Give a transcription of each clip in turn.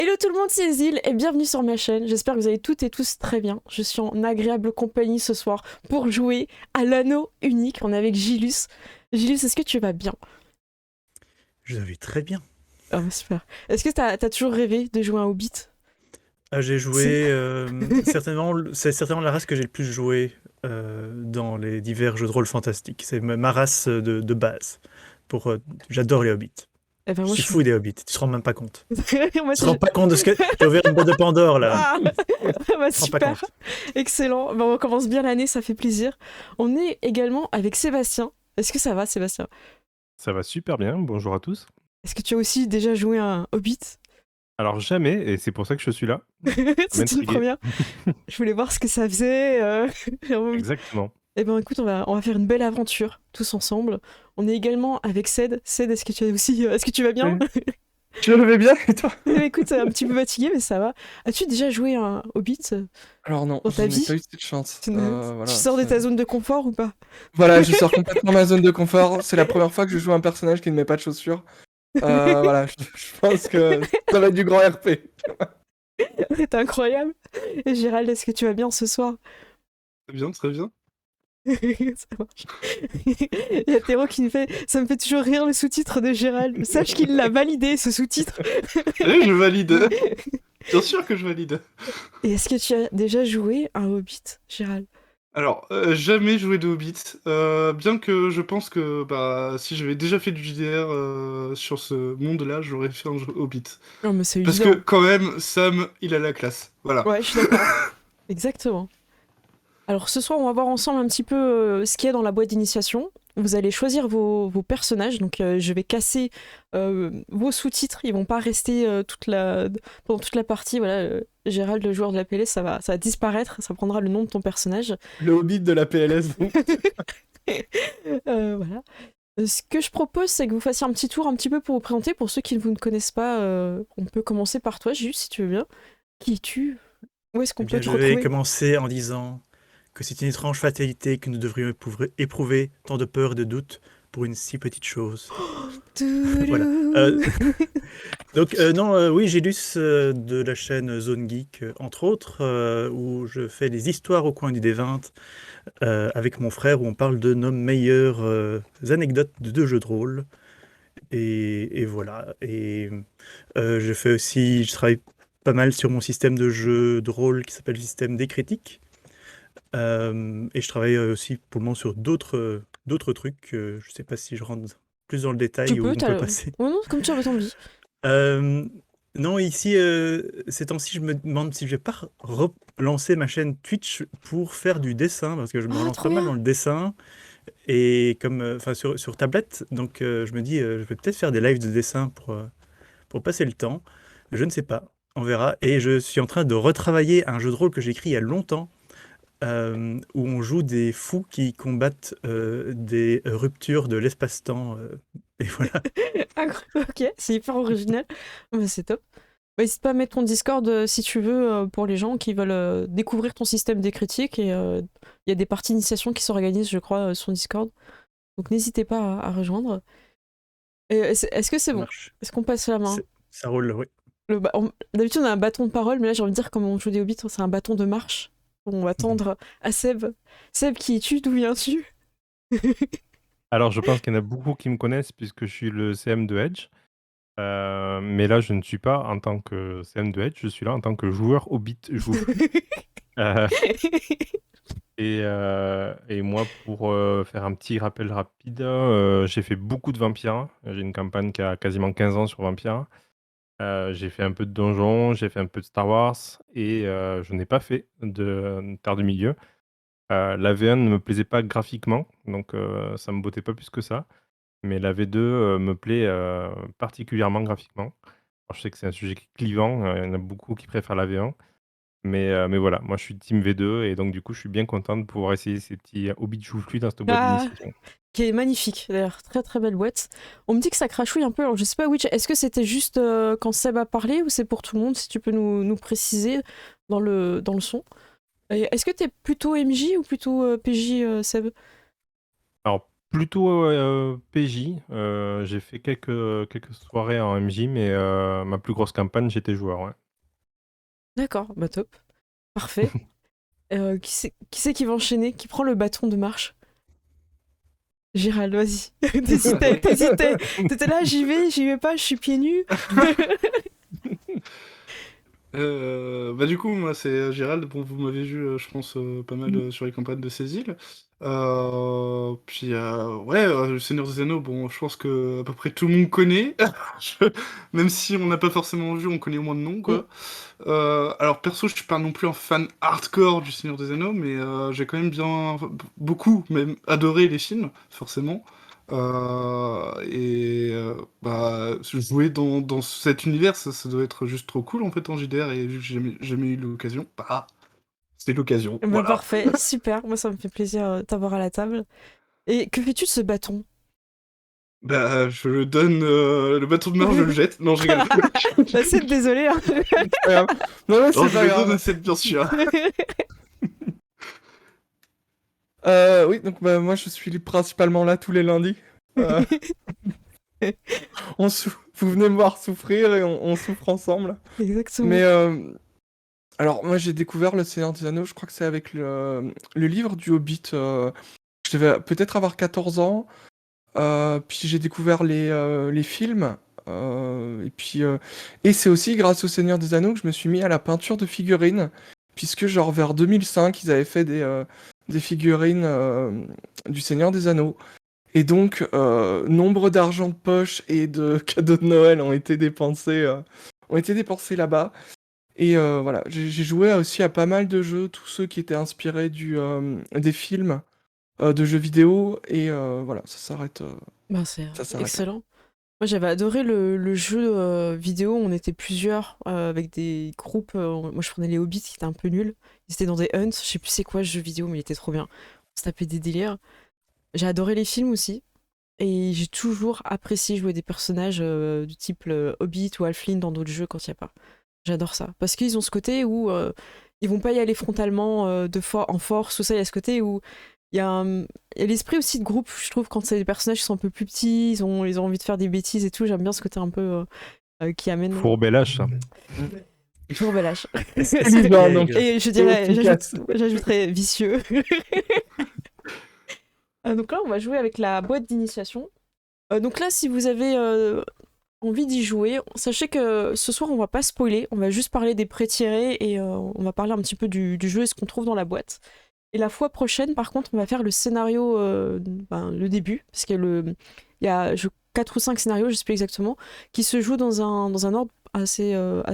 Hello tout le monde, c'est Zil et bienvenue sur ma chaîne. J'espère que vous allez toutes et tous très bien. Je suis en agréable compagnie ce soir pour jouer à l'anneau unique. On est avec Gilus. Gilus, est-ce que tu vas bien? Je vais très bien. Ah bah super. Est-ce que t'as toujours rêvé de jouer à Hobbit? J'ai C'est... joué, certainement, c'est certainement la race que j'ai le plus joué dans les divers jeux de rôle fantastiques. C'est ma race de base. J'adore les hobbits. Eh ben Je moi suis je suis... fou des hobbits. Tu te rends même pas compte. moi, Tu te rends pas compte de ce que... J'ai ouvert une boîte de Pandore, là. Ah bah Tu te rends pas super. compte. Excellent. Bah, on commence bien l'année, ça fait plaisir. On est également avec Sébastien. Est-ce que ça va Sébastien? Ça va super bien, bonjour à tous. Est-ce que tu as aussi déjà joué à un Hobbit? Alors jamais, et c'est pour ça que je suis là, ça C'est une m'intriguait. première. Je voulais voir ce que ça faisait. J'ai envie. Exactement. Eh ben écoute, on va faire une belle aventure tous ensemble. On est également avec Ced. Ced, est-ce que tu as aussi, est-ce que tu vas bien? Oui. Tu le vais bien et toi? Écoute, un petit peu fatigué, mais ça va. As-tu déjà joué à un Hobbit Alors non, dans je ta n'ai pas vie? eu cette chance. Tu Voilà, sors de ta zone de confort ou pas? voilà, je sors complètement de ma zone de confort. C'est la première fois que je joue un personnage qui ne met pas de chaussures. Voilà, je pense que ça va être du grand RP. C'est incroyable. Et Gérald, est-ce que tu vas bien ce soir? Très bien, très bien. Ça marche. Il y a Théo qui nous fait ça me fait toujours rire le sous-titre de Gérald. Sache qu'il l'a validé ce sous-titre. Oui, je valide. Bien sûr que je valide. Et est-ce que tu as déjà joué à un Hobbit, Gérald? Alors, jamais joué de Hobbit. Bien que je pense que si j'avais déjà fait du JDR sur ce monde-là, j'aurais fait un jeu Hobbit. Non, mais c'est Parce que évident. quand même, Sam, il a la classe. Voilà. Ouais, je suis d'accord. Exactement. Alors ce soir, on va voir ensemble un petit peu ce qu'il y a dans la boîte d'initiation. Vous allez choisir vos personnages, donc je vais casser vos sous-titres, ils vont pas rester pendant toute la partie. Voilà, Gérald, le joueur de la PLS, ça va disparaître, ça prendra le nom de ton personnage. Le Hobbit de la PLS, donc. Voilà. Ce que je propose, c'est que vous fassiez un petit tour un petit peu pour vous présenter. Pour ceux qui ne vous ne connaissent pas, on peut commencer par toi, juste si tu veux bien. Qui es-tu? Où est-ce Eh qu'on peut bien, te je vais retrouver? commencer en disant que c'est une étrange fatalité que nous devrions éprouver tant de peur et de doute pour une si petite chose. Voilà. Toulou. Donc, non, oui, j'ai lu de la chaîne Zone Geek, entre autres, où je fais des histoires au coin du D20 avec mon frère, où on parle de nos meilleures anecdotes de jeux de rôle. Et voilà. Et je travaille pas mal sur mon système de jeu de rôle qui s'appelle le système des critiques. Et je travaille aussi pour le moment sur d'autres trucs. Je sais pas si je rentre plus dans le Tu détail ou peux, on peut passer. Oh non, comme tu as envie. Euh, non, ici, ces temps-ci, je me demande si je vais pas relancer ma chaîne Twitch pour faire du dessin, parce que je me Ah, relance trop pas mal dans bien. le dessin, et comme, enfin, sur tablette, donc je me dis, je vais peut-être faire des lives de dessin pour passer le temps. Je ne sais pas, on verra. Et je suis en train de retravailler un jeu de rôle que j'ai écrit il y a longtemps, où on joue des fous qui combattent des ruptures de l'espace-temps. Et voilà. Ok, c'est hyper original. Bah, c'est top. Bah, n'hésite pas à mettre ton Discord si tu veux pour les gens qui veulent découvrir ton système des critiques. Et il y a des parties d'initiation qui s'organisent, je crois, sur Discord. Donc n'hésitez pas à rejoindre. Et, est-ce que c'est Ça bon? marche. Est-ce qu'on passe la main? Ça roule, oui. D'habitude, on a un bâton de parole, mais là, j'ai envie de dire, comme on joue des hobbits, c'est un bâton de marche. On va tendre à Seb. Seb, qui es-tu? D'où viens-tu? Alors je pense qu'il y en a beaucoup qui me connaissent puisque je suis le CM de Edge. Mais là je ne suis pas en tant que CM de Edge, je suis là en tant que joueur Hobbit joue. Euh, et moi pour faire un petit rappel rapide, j'ai fait beaucoup de Vampire. J'ai une campagne qui a quasiment 15 ans sur Vampire. J'ai fait un peu de donjons, j'ai fait un peu de Star Wars et je n'ai pas fait de Terre du Milieu. La V1 ne me plaisait pas graphiquement, donc ça me bottait pas plus que ça. Mais la V2 me plaît particulièrement graphiquement. Alors, je sais que c'est un sujet qui est clivant, il y en a beaucoup qui préfèrent la V1. Mais voilà, moi je suis team V2 et donc du coup je suis bien content de pouvoir essayer ces petits hobbits joufflus dans cette boîte Ah, d'initiation. qui est magnifique, d'ailleurs, très très belle boîte. On me dit que ça crachouille un peu, alors je sais pas, Witch, est-ce que c'était juste quand Seb a parlé ou c'est pour tout le monde, si tu peux nous préciser dans le son. Et est-ce que t'es plutôt MJ ou plutôt PJ, Seb? Alors Plutôt PJ. J'ai fait quelques soirées en MJ, mais ma plus grosse campagne, j'étais joueur. Ouais. D'accord, bah top. Parfait. Qui c'est qui va enchaîner? Qui prend le bâton de marche? Gérald, vas-y. T'hésitais. T'étais là, j'y vais pas, je suis pieds nus. Bah du coup, moi c'est Gérald. Bon, vous m'avez vu, je pense, pas mal sur les campagnes de Cécile. Puis ouais, le Seigneur des Anneaux. Bon, je pense que à peu près tout le monde connaît. Même si on n'a pas forcément vu, on connaît au moins de nom, quoi. Alors perso, je suis pas non plus un fan hardcore du Seigneur des Anneaux, mais j'ai quand même bien beaucoup, même adoré les films, forcément. Bah, jouer dans cet univers, ça doit être juste trop cool en fait en JDR, et vu que j'ai jamais eu l'occasion, bah, c'est l'occasion, Bah, voilà. parfait, super. Moi, ça me fait plaisir de t'avoir à la table. Et que fais-tu de ce bâton? Bah, je le donne le bâton de marche, je le jette. Non, je rigole. Bah, c'est désolé. Hein. C'est pas grave. Non, Non, c'est je pas le donne grave. à cette, bien sûr. Oui, donc bah, moi je suis principalement là tous les lundis. Euh, Vous venez me voir souffrir et on souffre ensemble. Exactement. Mais alors moi j'ai découvert le Seigneur des Anneaux, je crois que c'est avec le livre du Hobbit. Je devais peut-être avoir 14 ans. Puis j'ai découvert les films. Et c'est aussi grâce au Seigneur des Anneaux que je me suis mis à la peinture de figurines. Puisque genre vers 2005, ils avaient fait des figurines du Seigneur des Anneaux. Et donc, nombre d'argent de poche et de cadeaux de Noël ont été dépensés là-bas. Et voilà, j'ai joué aussi à pas mal de jeux, tous ceux qui étaient inspirés des films, de jeux vidéo. Et voilà, ça s'arrête Bah, c'est ça s'arrête là. excellent. Moi, j'avais adoré le jeu vidéo. On était plusieurs avec des groupes. Moi, je prenais les Hobbits qui étaient un peu nuls. Ils étaient dans des hunts. Je sais plus c'est quoi ce jeu vidéo, mais il était trop bien. On se tapait des délires. J'ai adoré les films aussi. Et j'ai toujours apprécié jouer des personnages du type Hobbit ou Halfling dans d'autres jeux quand il n'y a pas. J'adore ça. Parce qu'ils ont ce côté où ils vont pas y aller frontalement en force, tout ça. Il y a ce côté où il y a, il y a l'esprit aussi de groupe, je trouve, quand c'est des personnages qui sont un peu plus petits, ils ont envie de faire des bêtises et tout. J'aime bien ce côté un peu qui amène. Fourbelage, ça. Toujours belâche. Évident, donc. Et je C'est dirais, efficace. j'ajouterais vicieux. Donc là, on va jouer avec la boîte d'initiation. Donc là, si vous avez envie d'y jouer, sachez que ce soir, on va pas spoiler, on va juste parler des pré-tirés et on va parler un petit peu du jeu et ce qu'on trouve dans la boîte. Et la fois prochaine, par contre, on va faire le scénario, le début, parce qu'il y a 4 ou 5 scénarios, je sais plus exactement, qui se jouent dans un ordre assez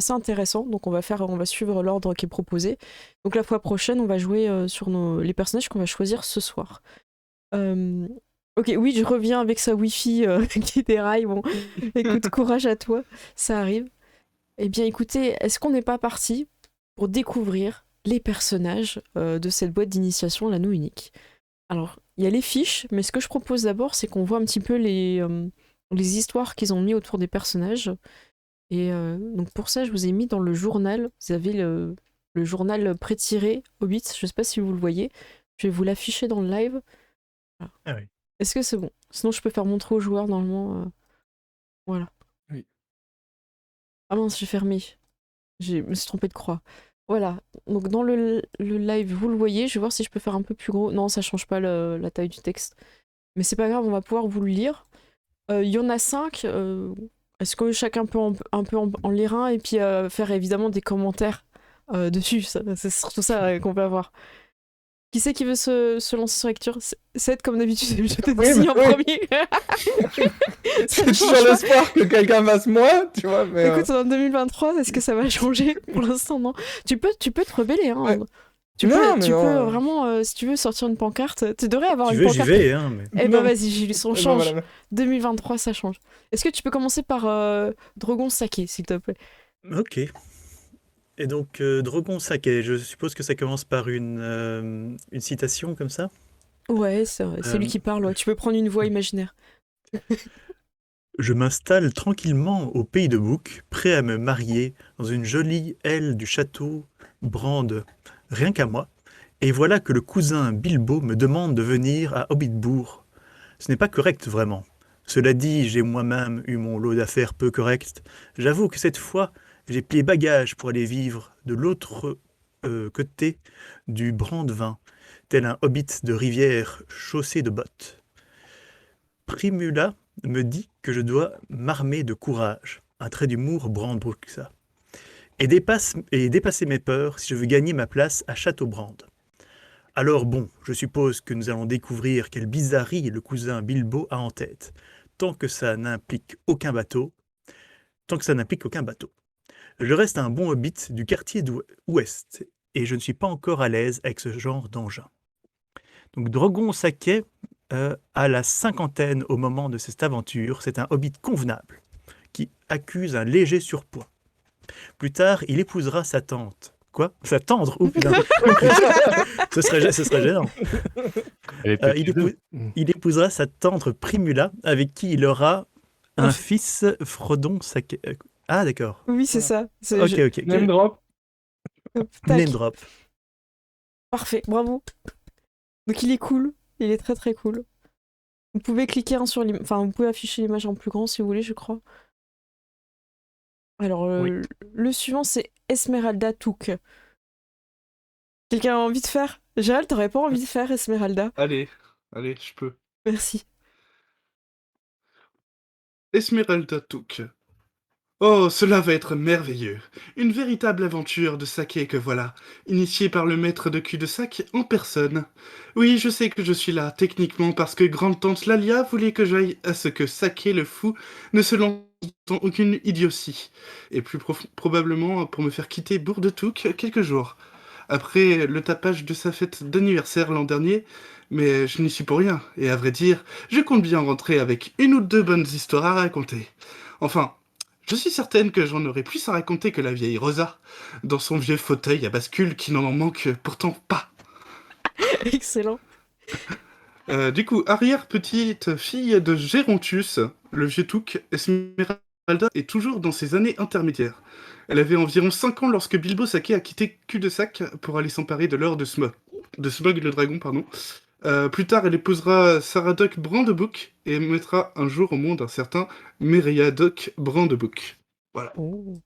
intéressant. Donc on va suivre l'ordre qui est proposé. Donc la fois prochaine, on va jouer sur les personnages qu'on va choisir ce soir. Ok, oui, je reviens avec sa Wi-Fi qui déraille. Bon, écoute, courage à toi, ça arrive. Eh bien, écoutez, est-ce qu'on n'est pas parti pour découvrir les personnages de cette boîte d'initiation, l'anneau unique? Alors, il y a les fiches, mais ce que je propose d'abord, c'est qu'on voit un petit peu les histoires qu'ils ont mis autour des personnages. Et donc pour ça, je vous ai mis dans le journal. Vous avez le journal pré-tiré Hobbit. Je sais pas si vous le voyez. Je vais vous l'afficher dans le live. Voilà. Ah oui. Est-ce que c'est bon? Sinon, je peux faire montrer aux joueurs normalement. Voilà. Oui. Ah mince, j'ai fermé. Je me suis trompée de croix. Voilà. Donc dans le live, vous le voyez. Je vais voir si je peux faire un peu plus gros. Non, ça change pas la taille du texte. Mais c'est pas grave, on va pouvoir vous le lire. Il y en a 5. Est-ce que chacun peut un peu en lire un et puis faire évidemment des commentaires dessus? C'est surtout ça qu'on peut avoir. Qui c'est qui veut se lancer sur lecture? Seth, comme d'habitude, je te désigne en premier. J'ai toujours l'espoir que quelqu'un fasse moi, tu vois. Mais Écoute, en 2023, est-ce que ça va changer? Pour l'instant, non. Tu peux te rebeller, hein. Ouais. Tu Non, peux mais non. vraiment, si tu veux sortir une pancarte, tu devrais avoir Tu une veux, j'y pancarte. vais, hein, mais... Eh ben Non. vas-y, Gilles, on Eh ben, change. voilà. 2023, ça change. Est-ce que tu peux commencer par Drogon Sake, s'il te plaît? Ok. Et donc, Drogon Sake, je suppose que ça commence par une citation comme ça? Ouais, c'est lui qui parle. Ouais. Tu peux prendre une voix imaginaire. Je m'installe tranquillement au pays de Bouc, prêt à me marier dans une jolie aile du château Brande, rien qu'à moi. Et voilà que le cousin Bilbo me demande de venir à Hobbitbourg. Ce n'est pas correct, vraiment. Cela dit, j'ai moi-même eu mon lot d'affaires peu correctes. J'avoue que cette fois, j'ai plié bagage pour aller vivre de l'autre côté du Brandevin, tel un hobbit de rivière chaussé de bottes. Primula me dit que je dois m'armer de courage, un trait d'humour Brandebrook, ça, et dépasser mes peurs si je veux gagner ma place à Châteaubrand. Alors bon, je suppose que nous allons découvrir quelle bizarrerie le cousin Bilbo a en tête, tant que ça n'implique aucun bateau, tant que ça n'implique aucun bateau. Je reste un bon hobbit du quartier ouest, et je ne suis pas encore à l'aise avec ce genre d'engin. Donc Drogon Saquet à la cinquantaine au moment de cette aventure, c'est un hobbit convenable, qui accuse un léger surpoids. Plus tard, il épousera sa tante. Quoi? Sa tendre? Oh putain. ce serait gênant. Elle est petite deux. Il épousera sa tendre Primula, avec qui il aura un fils, Frodon Saquet. Ah, d'accord. Oui, c'est ça. C'est- Ok, je- ok. Name drop. Hop, tac. Name drop. Parfait, bravo. Donc il est cool, il est très très cool. Vous pouvez cliquer sur l'image, enfin vous pouvez afficher l'image en plus grand si vous voulez, je crois. Alors Oui. le suivant c'est Esmeralda Took. Quelqu'un a envie de faire? Gérald, t'aurais pas envie de faire Esmeralda? Allez, je peux. Merci. Esmeralda Took. Oh, cela va être merveilleux. Une véritable aventure de saké que voilà, initiée par le maître de cul-de-sac en personne. Oui, je sais que je suis là, techniquement, parce que grande-tante Lalia voulait que j'aille à ce que Saké le fou ne se lance dans aucune idiotie. Et plus probablement pour me faire quitter Bourg-de-Touques quelques jours. Après le tapage de sa fête d'anniversaire l'an dernier, mais je n'y suis pour rien, et à vrai dire, je compte bien rentrer avec une ou deux bonnes histoires à raconter. Enfin, je suis certaine que j'en aurai plus à raconter que la vieille Rosa, dans son vieux fauteuil à bascule qui n'en en manque pourtant pas. Excellent. Du coup, arrière-petite fille de Gérontius, le vieux Touk, Esmeralda est toujours dans ses années intermédiaires. Elle avait environ 5 ans lorsque Bilbo Saké a quitté Cul-de-Sac pour aller s'emparer de l'or de Smog le dragon, pardon. Plus tard, elle épousera Saradoc Brandebook et mettra un jour au monde un certain Meriadoc Brandebook. Voilà. Oh.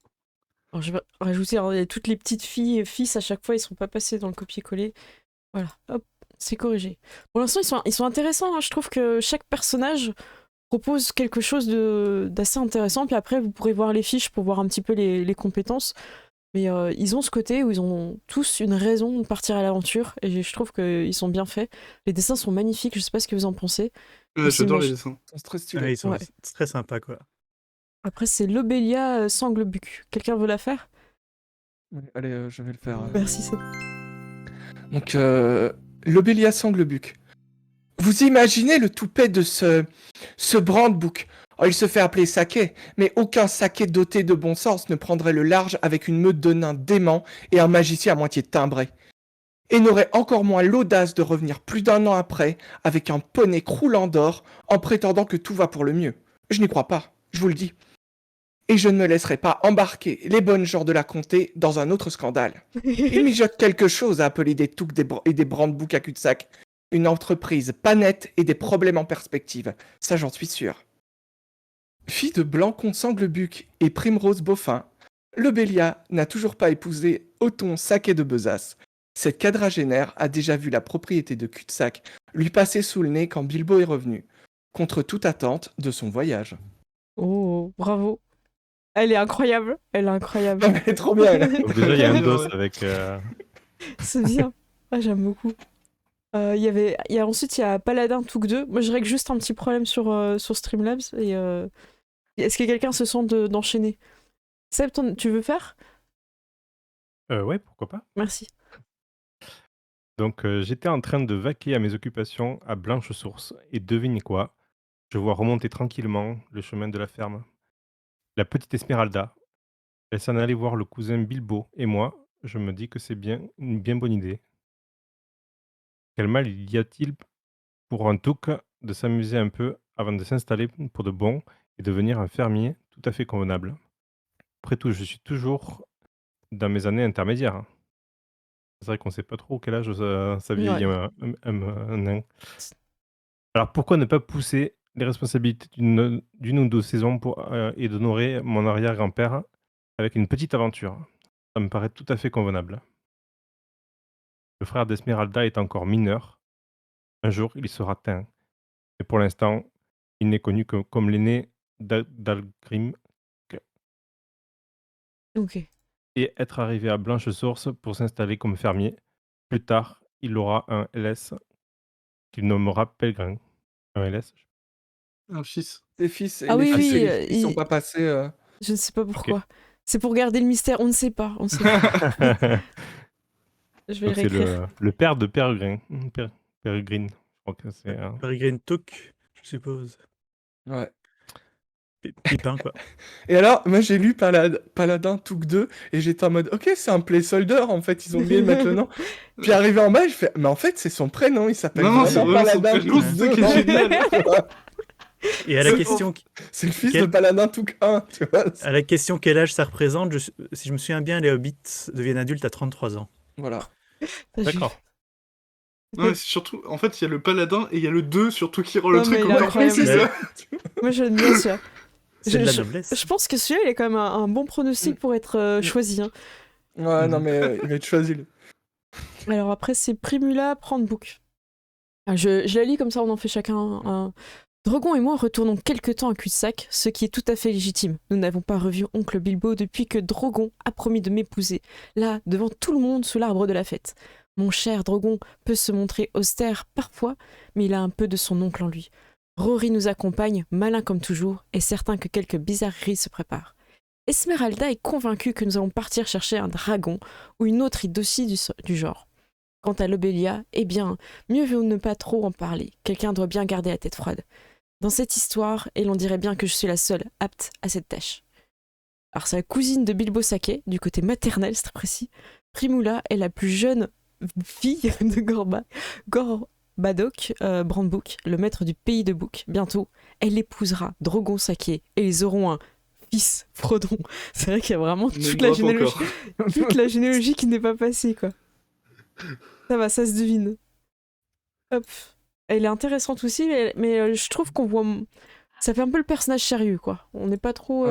Alors, je vais rajouter toutes les petites filles et fils à chaque fois, ils sont pas passés dans le copier-coller. Voilà, hop, c'est corrigé. Pour l'instant, ils sont intéressants, hein. Je trouve que chaque personnage propose quelque chose d'assez intéressant. Puis après, vous pourrez voir les fiches pour voir un petit peu les compétences. Mais ils ont ce côté où ils ont tous une raison de partir à l'aventure. Et je trouve qu'ils sont bien faits. Les dessins sont magnifiques, je sais pas ce que vous en pensez. J'adore les dessins. Ils sont très stylés. Ouais, ils sont Ouais. très sympas, quoi. Après, c'est Lobelia Sanglebuc. Quelqu'un veut la faire? Ouais, allez, je vais le faire. Merci, ça. Donc, Lobelia Sanglebuc. Vous imaginez le toupet de ce Brandebook? Oh, il se fait appeler Saké, mais aucun Saké doté de bon sens ne prendrait le large avec une meute de nains déments et un magicien à moitié timbré. Et n'aurait encore moins l'audace de revenir plus d'un an après avec un poney croulant d'or en prétendant que tout va pour le mieux. Je n'y crois pas, je vous le dis. Et je ne me laisserai pas embarquer les bonnes gens de la comté dans un autre scandale. Il mijote quelque chose à appeler des touques et des Brandebook à cul-de-sac. Une entreprise pas nette et des problèmes en perspective, ça j'en suis sûr. Fille de Blancon Sanglebuc et Primrose Beaufin, Lobelia n'a toujours pas épousé Othon Saké de Besace. Cette quadragénaire a déjà vu la propriété de cul-de-sac lui passer sous le nez quand Bilbo est revenu, contre toute attente de son voyage. Oh, bravo. Elle est incroyable. Elle est incroyable. Elle est trop bien, elle. Donc déjà, il y a un Ouais, dos ouais. avec... C'est bien. Ah, j'aime beaucoup. Ensuite, il y a Paladin Took 2. Moi, je règle juste un petit problème sur Streamlabs. Est-ce que quelqu'un se sent d'enchaîner? Seb, tu veux faire? Ouais, pourquoi pas. Merci. Donc, j'étais en train de vaquer à mes occupations à Blanche-Source, et devine quoi? Je vois remonter tranquillement le chemin de la ferme. La petite Esmeralda. Elle s'en allait voir le cousin Bilbo, et moi, je me dis que c'est une bien bonne idée. Quel mal y a-t-il pour un Touk de s'amuser un peu avant de s'installer pour de bon et devenir un fermier tout à fait convenable? Après tout, je suis toujours dans mes années intermédiaires, hein. C'est vrai qu'on sait pas trop quel âge ça vieillit Ouais. un nain. Alors pourquoi ne pas pousser les responsabilités d'une ou deux saisons et d'honorer mon arrière-grand-père avec une petite aventure? Ça me paraît tout à fait convenable. Le frère d'Esmeralda est encore mineur. Un jour, il sera teint. Mais pour l'instant, il n'est connu que comme l'aîné d'Algrim Ok. et être arrivé à Blanche-Source pour s'installer comme fermier. Plus tard, il aura un LS qu'il nommera Pellegrin. Un LS? Un fils. Les fils, et Ah les oui, Ah, fils oui, et les filles, ils sont pas passés. je ne sais pas Ok. pourquoi. C'est pour garder le mystère, on ne sait pas. On ne sait pas. Je vais le Donc c'est réécrire. le père de Peregrine. Peregrine. Je crois que c'est Peregrine Took, je suppose. Ouais. Pipin, quoi. Et alors, moi j'ai lu Paladin Took 2 et j'étais en mode, ok, c'est un placeholder en fait, ils ont oublié de mettre le nom. Puis arrivé en bas, je fais, mais en fait, c'est son prénom, il s'appelle Non, c'est vraiment vraiment son Paladin prénom, Took c'est ça 2. qui est génial. Et à la C'est question, C'est le fils Quel- de Paladin Took 1, tu vois. à la question quel âge ça représente, si je me souviens bien, les hobbits deviennent adultes à 33 ans. Voilà. D'accord. Non, mais c'est surtout, en fait, il y a le paladin et il y a le 2 surtout qui rend le Non, truc mais il est encore incroyable. plus. Mais- ça. Moi, j'aime bien celui-là. C'est de la Je noblesse. pense que celui-là, il est quand même un bon pronostic pour être choisi. Hein. Ouais, non, mais il va être choisi. Alors après, c'est Primula Brandebook. Je la lis comme ça, on en fait chacun un. Drogon et moi retournons quelque temps à cul-de-sac, ce qui est tout à fait légitime. Nous n'avons pas revu oncle Bilbo depuis que Drogon a promis de m'épouser, là, devant tout le monde, sous l'arbre de la fête. Mon cher Drogon peut se montrer austère parfois, mais il a un peu de son oncle en lui. Rory nous accompagne, malin comme toujours, et certain que quelques bizarreries se préparent. Esmeralda est convaincue que nous allons partir chercher un dragon ou une autre idiotie du genre. Quant à Lobelia, eh bien, mieux vaut ne pas trop en parler. Quelqu'un doit bien garder la tête froide. Dans cette histoire, et l'on dirait bien que je suis la seule apte à cette tâche. Alors, c'est la cousine de Bilbo Saquet, du côté maternel, c'est très précis. Primula est la plus jeune fille de Gorbadoc Brandebook, le maître du pays de Book. Bientôt, elle épousera Drogon Saquet et ils auront un fils, Frodon. C'est vrai qu'il y a vraiment Mais toute la pas généalogie, encore. toute la généalogie qui n'est pas passée, quoi. Ça va, ça se devine. Hop. Elle est intéressante aussi, mais je trouve qu'on voit. Ça fait un peu le personnage sérieux, quoi. On n'est pas trop.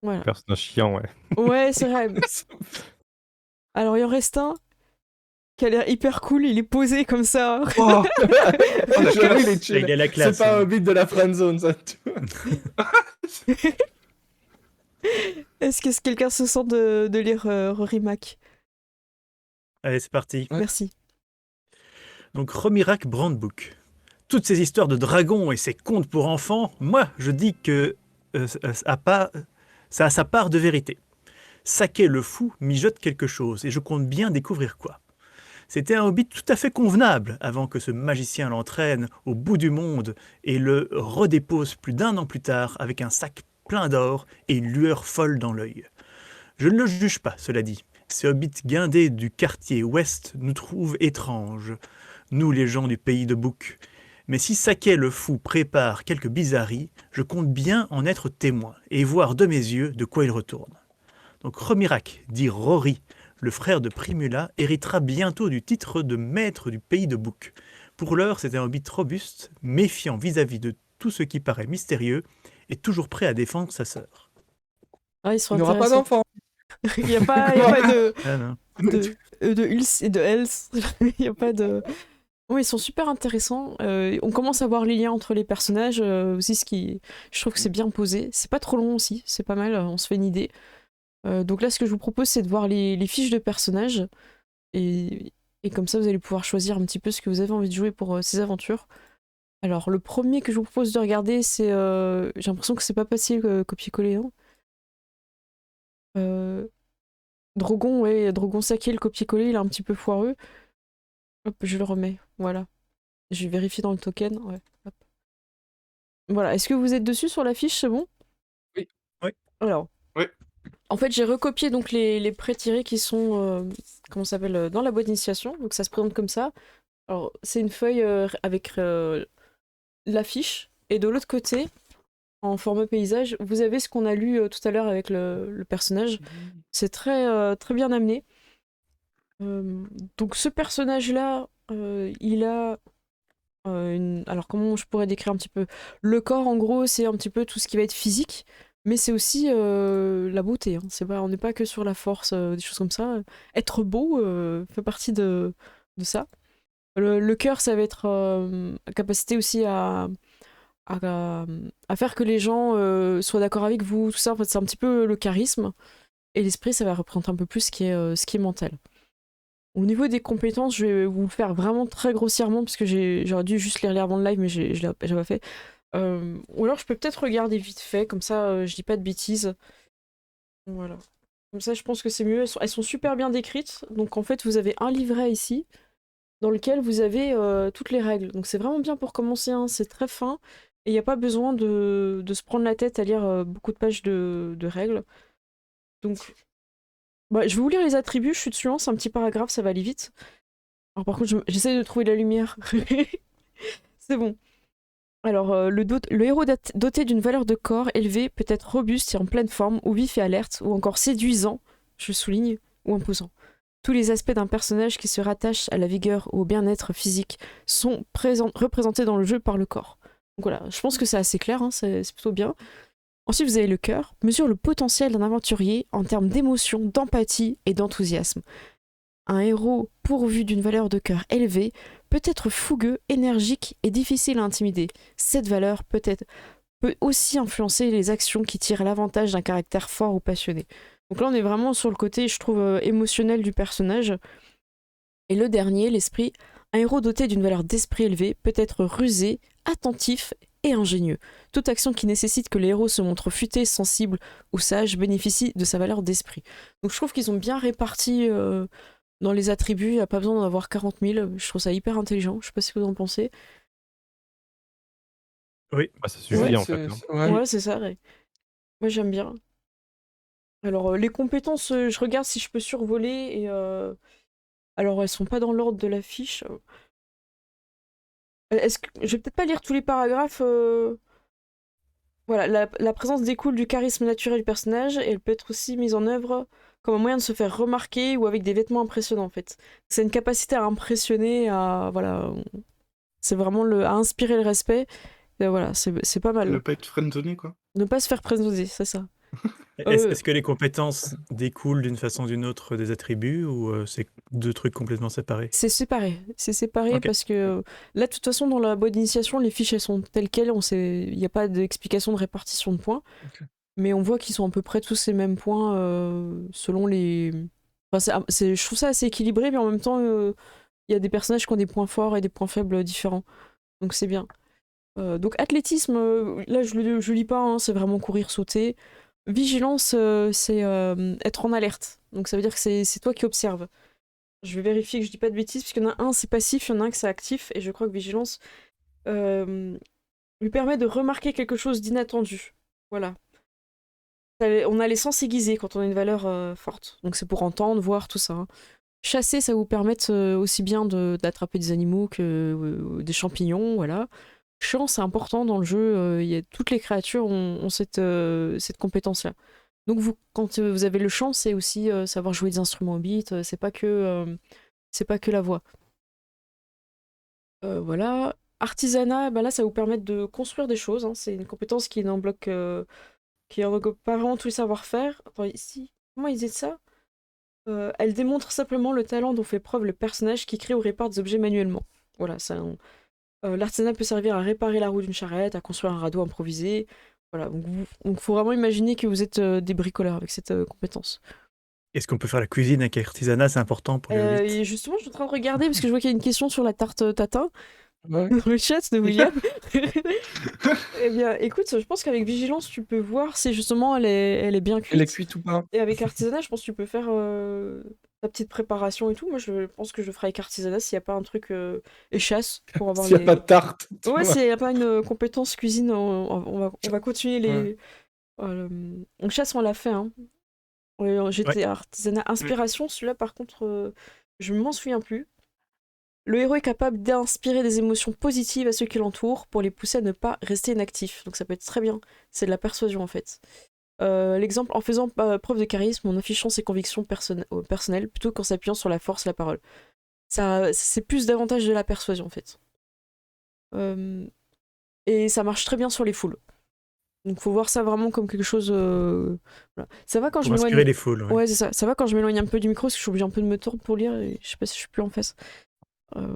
Voilà. Personnage chiant, ouais. Ouais, c'est vrai. Alors, il en reste un qui a l'air hyper cool, il est posé comme ça. Oh, la J'avoue, il est classe. chill. Il a la C'est classe. pas un hein. hobbit de la friendzone, ça. Tu vois. Est-ce que quelqu'un se sent de lire Rory Mac? Allez, c'est parti. Ouais. Merci. Donc, Romirak Brandebook. Toutes ces histoires de dragons et ces contes pour enfants, moi, je dis que ça a sa part de vérité. Saquet le fou mijote quelque chose et je compte bien découvrir quoi. C'était un hobbit tout à fait convenable avant que ce magicien l'entraîne au bout du monde et le redépose plus d'1 an plus tard avec un sac plein d'or et une lueur folle dans l'œil. Je ne le juge pas, cela dit. Ces hobbits guindés du quartier ouest nous trouvent étranges, nous les gens du pays de Book. Mais si Saquet le fou prépare quelques bizarreries, je compte bien en être témoin et voir de mes yeux de quoi il retourne. Donc Romirak, dit Rory, le frère de Primula, héritera bientôt du titre de maître du pays de Book. Pour l'heure, c'est un hobbit robuste, méfiant vis-à-vis de tout ce qui paraît mystérieux et toujours prêt à défendre sa sœur. Ah, ils sont Il n'aura pas intéressants. d'enfant. Il n'y a pas de. Ah non. de Huls et de Hels. Il n'y a pas de. Oui, ils sont super intéressants. On commence à voir les liens entre les personnages aussi, je trouve que c'est bien posé. C'est pas trop long aussi, c'est pas mal, on se fait une idée. Donc là, ce que je vous propose, c'est de voir les fiches de personnages. Et comme ça, vous allez pouvoir choisir un petit peu ce que vous avez envie de jouer pour ces aventures. Alors, le premier que je vous propose de regarder, c'est... j'ai l'impression que c'est pas facile copier-coller. Hein. Drogon, ouais, Drogon Saquet, le copier-coller, il est un petit peu foireux. Hop, je le remets, voilà. Je vais vérifier dans le token, ouais. Hop. Voilà, est-ce que vous êtes dessus sur la fiche, c'est bon? Oui. Oui. Alors, Oui. en fait, j'ai recopié donc les pré-tirés qui sont, comment ça s'appelle, dans la boîte d'initiation. Donc ça se présente comme ça. Alors, c'est une feuille avec l'affiche. Et de l'autre côté, en format paysage, vous avez ce qu'on a lu tout à l'heure avec le personnage. C'est très, très bien amené. Donc ce personnage-là, il a Alors comment je pourrais décrire un petit peu? Le corps, en gros, c'est un petit peu tout ce qui va être physique, mais c'est aussi la beauté, hein. On n'est pas que sur la force, des choses comme ça. Être beau fait partie de ça. Le cœur, ça va être la capacité aussi à, à faire que les gens soient d'accord avec vous, tout ça. En fait, c'est un petit peu le charisme. Et l'esprit, ça va représenter un peu plus ce qui est mental. Au niveau des compétences, je vais vous le faire vraiment très grossièrement, parce que j'aurais dû juste les relire avant le live, mais je l'ai pas fait. Ou alors je peux peut-être regarder vite fait, comme ça je dis pas de bêtises. Voilà. Comme ça, je pense que c'est mieux. Elles sont super bien décrites. Donc en fait, vous avez un livret ici, dans lequel vous avez toutes les règles. Donc c'est vraiment bien pour commencer, hein. C'est très fin. Et il n'y a pas besoin de se prendre la tête à lire beaucoup de pages de règles. Donc, bah, je vais vous lire les attributs, je suis dessus, hein, c'est un petit paragraphe, ça va aller vite. Alors par contre, j'essaie de trouver la lumière. C'est bon. Alors, le héros doté d'une valeur de corps élevée peut être robuste et en pleine forme, ou vif et alerte, ou encore séduisant, je souligne, ou imposant. Tous les aspects d'un personnage qui se rattache à la vigueur ou au bien-être physique sont représentés dans le jeu par le corps. Donc voilà, je pense que c'est assez clair, hein, c'est plutôt bien. Ensuite, vous avez le cœur, mesure le potentiel d'un aventurier en termes d'émotion, d'empathie et d'enthousiasme. Un héros pourvu d'une valeur de cœur élevée peut être fougueux, énergique et difficile à intimider. Cette valeur peut aussi influencer les actions qui tirent l'avantage d'un caractère fort ou passionné. Donc là, on est vraiment sur le côté, je trouve, émotionnel du personnage. Et le dernier, l'esprit, un héros doté d'une valeur d'esprit élevée peut être rusé, attentif et ingénieux. Toute action qui nécessite que les héros se montrent futés, sensibles ou sages bénéficie de sa valeur d'esprit. Donc je trouve qu'ils ont bien réparti dans les attributs, il n'y a pas besoin d'en avoir 40 000, je trouve ça hyper intelligent, je sais pas ce que vous en pensez. Oui. Bah, ça suffit Ouais, en fait, hein. ouais. Ouais, c'est ça, ouais. Moi j'aime bien. Alors les compétences, je regarde si je peux survoler, et alors elles sont pas dans l'ordre de la fiche. Je vais peut-être pas lire tous les paragraphes. Voilà, la présence découle du charisme naturel du personnage, et elle peut être aussi mise en œuvre comme un moyen de se faire remarquer ou avec des vêtements impressionnants en fait. C'est une capacité à impressionner, voilà, c'est vraiment à inspirer le respect. Et voilà, c'est pas mal. Ne pas être friendzoné, quoi. Ne pas se faire présenter, c'est ça. Est-ce que les compétences découlent d'une façon ou d'une autre des attributs ou c'est deux trucs complètement séparés? C'est séparé Ok. parce que là, de toute façon, dans la boîte d'initiation, les fiches elles sont telles quelles, il n'y a pas d'explication de répartition de points, Ok. mais on voit qu'ils sont à peu près tous les mêmes points selon les. Enfin, je trouve ça assez équilibré, mais en même temps, il y a des personnages qui ont des points forts et des points faibles différents, donc c'est bien. Donc athlétisme, là je lis pas, hein, c'est vraiment courir, sauter. Vigilance, c'est être en alerte, donc ça veut dire que c'est toi qui observes. Je vais vérifier que je dis pas de bêtises, puisqu'il y en a un c'est passif, il y en a un que c'est actif, et je crois que vigilance lui permet de remarquer quelque chose d'inattendu. Voilà. On a les sens aiguisés quand on a une valeur forte, donc c'est pour entendre, voir, tout ça, hein. Chasser, ça vous permet aussi bien d'attraper des animaux que des champignons, voilà. Chant, c'est important dans le jeu, toutes les créatures ont cette compétence-là. Donc quand vous avez le chant, c'est aussi savoir jouer des instruments au beat, c'est pas que la voix. Voilà. Artisanat, bah là, ça va vous permettre de construire des choses, hein. C'est une compétence qui n'englobe pas vraiment tout le savoir-faire. Attends, ici, comment ils disent ça? Elle démontre simplement le talent dont fait preuve le personnage qui crée ou répare des objets manuellement. Voilà, l'artisanat peut servir à réparer la roue d'une charrette, à construire un radeau improvisé. Voilà, donc faut vraiment imaginer que vous êtes des bricoleurs avec cette compétence. Est-ce qu'on peut faire la cuisine avec artisanat? C'est important pour le 8. Et justement, je suis en train de regarder parce que je vois qu'il y a une question sur la tarte tatin Ouais. dans le chat de William. Eh bien, écoute, je pense qu'avec vigilance, tu peux voir si justement elle est bien cuite. Elle est cuite ou pas? Et avec artisanat, je pense que tu peux faire ta petite préparation et tout. Moi, je pense que je ferai avec artisanat s'il n'y a pas un truc et chasse pour avoir S'il n'y a pas de tarte. Ouais, s'il n'y a pas une compétence cuisine, on va continuer les. Ouais. On chasse, on l'a fait, hein. J'étais artisanat inspiration, celui-là par contre, je m'en souviens plus. Le héros est capable d'inspirer des émotions positives à ceux qui l'entourent pour les pousser à ne pas rester inactifs. Donc ça peut être très bien. C'est de la persuasion en fait. L'exemple, en faisant preuve de charisme, en affichant ses convictions personnelles, plutôt qu'en s'appuyant sur la force et la parole. Ça, c'est plus davantage de la persuasion en fait. Euh, et ça marche très bien sur les foules. Donc faut voir ça vraiment comme quelque chose. Voilà. Ça va quand je Pour inspirer m'éloigne. les foules. Ouais. Ouais, c'est ça. Ça va quand je m'éloigne un peu du micro, parce que je suis obligée un peu de me tordre pour lire et je sais pas si je suis plus en face. Euh,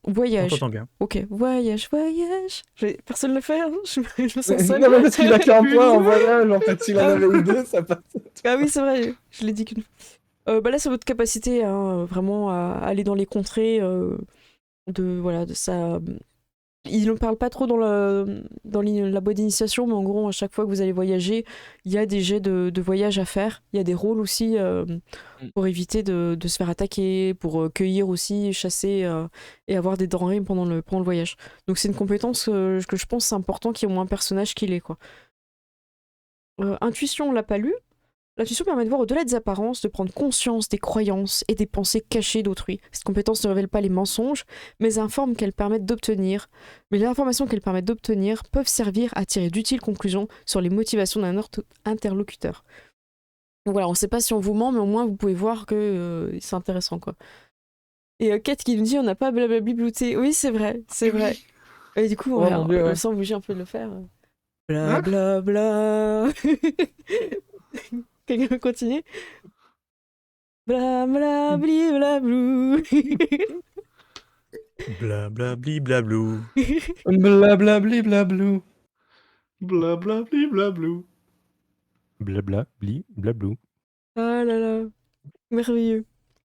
On Voyage. t'entend bien. Ok, voyage, voyage. Personne ne le fait, hein. Je me sens seule. Non, mais parce qu'il a qu'un point en voyage, en fait, s'il en avait eu deux, ça passe. Ah oui, c'est vrai, je l'ai dit qu'une fois. Bah là, c'est votre capacité hein, vraiment à aller dans les contrées voilà, de ça. Il ne parle pas trop la boîte d'initiation, mais en gros, à chaque fois que vous allez voyager, il y a des jets de voyage à faire. Il y a des rôles aussi pour éviter de se faire attaquer, pour cueillir aussi, chasser et avoir des denrées pendant le voyage. Donc c'est une compétence que je pense c'est important qu'il y ait au moins un personnage qui l'ait, quoi. Intuition, on l'a pas lu. L'intuition permet de voir au-delà des apparences, de prendre conscience des croyances et des pensées cachées d'autrui. Cette compétence ne révèle pas les mensonges, mais informe qu'elles permettent d'obtenir. Mais les informations qu'elles permettent d'obtenir peuvent servir à tirer d'utiles conclusions sur les motivations d'un interlocuteur. Donc voilà, on ne sait pas si on vous ment, mais au moins vous pouvez voir que c'est intéressant, quoi. Et Kate qui nous dit on n'a pas blablabli blouté. Oui, c'est vrai, c'est vrai. Et du coup, Oh mon Dieu, ouais. sans bouger un peu de le faire. Hein Blablabla. Quelqu'un veut continuer? Bla bla bli bla blou. Blablabli blablou. Blablabli blablou. Blablabli blablou. Blabla, bli, blablou. Ah là là, merveilleux.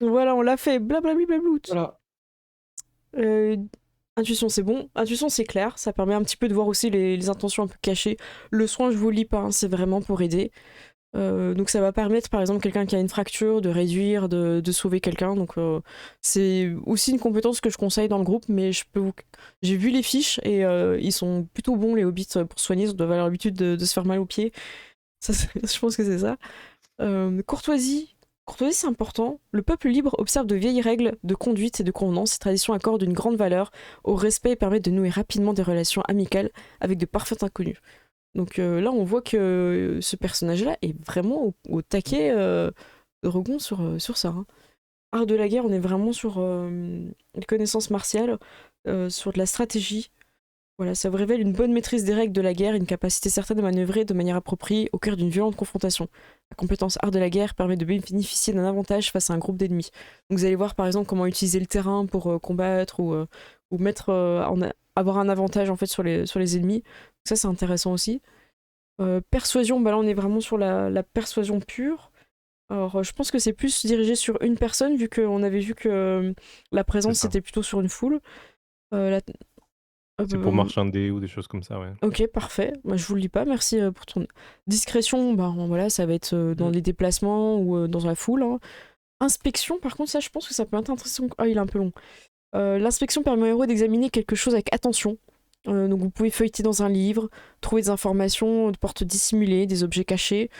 Voilà, on l'a fait. Bla bla bli bla blou. Voilà. Intuition, c'est bon. Intuition, c'est clair. Ça permet un petit peu de voir aussi les intentions un peu cachées. Le soin, je vous lis pas, hein, c'est vraiment pour aider. Donc ça va permettre par exemple quelqu'un qui a une fracture de réduire, de sauver quelqu'un. Donc c'est aussi une compétence que je conseille dans le groupe, mais j'ai vu les fiches et ils sont plutôt bons les hobbits pour soigner, ils doivent avoir l'habitude de se faire mal aux pieds. Ça, je pense que c'est ça. Courtoisie. Courtoisie, c'est important. Le peuple libre observe de vieilles règles de conduite et de convenance. Ces traditions accordent une grande valeur au respect et permettent de nouer rapidement des relations amicales avec de parfaits inconnus. Donc là, on voit que ce personnage-là est vraiment au taquet de Rogon sur ça. Hein. Art de la guerre, on est vraiment sur les connaissances martiales, sur de la stratégie. Voilà, ça vous révèle une bonne maîtrise des règles de la guerre, une capacité certaine à manœuvrer de manière appropriée au cœur d'une violente confrontation. La compétence art de la guerre permet de bénéficier d'un avantage face à un groupe d'ennemis. Donc vous allez voir par exemple comment utiliser le terrain pour combattre ou mettre avoir un avantage en fait sur les ennemis. Donc ça c'est intéressant aussi. Persuasion, bah là on est vraiment sur la persuasion pure. Alors je pense que c'est plus dirigé sur une personne vu qu'on avait vu que la présence C'est ça. c'était plutôt sur une foule. La- C'est pour marchander ou des choses comme ça, ouais. Ok, parfait. Moi, je vous le lis pas. Merci pour ton discrétion. Ben voilà, ça va être dans les déplacements ou dans la foule. Hein. Inspection, par contre, ça, je pense que ça peut être intéressant. Ah, il est un peu long. L'inspection permet au héros d'examiner quelque chose avec attention. Donc, vous pouvez feuilleter dans un livre, trouver des informations de portes dissimulées, des objets cachés,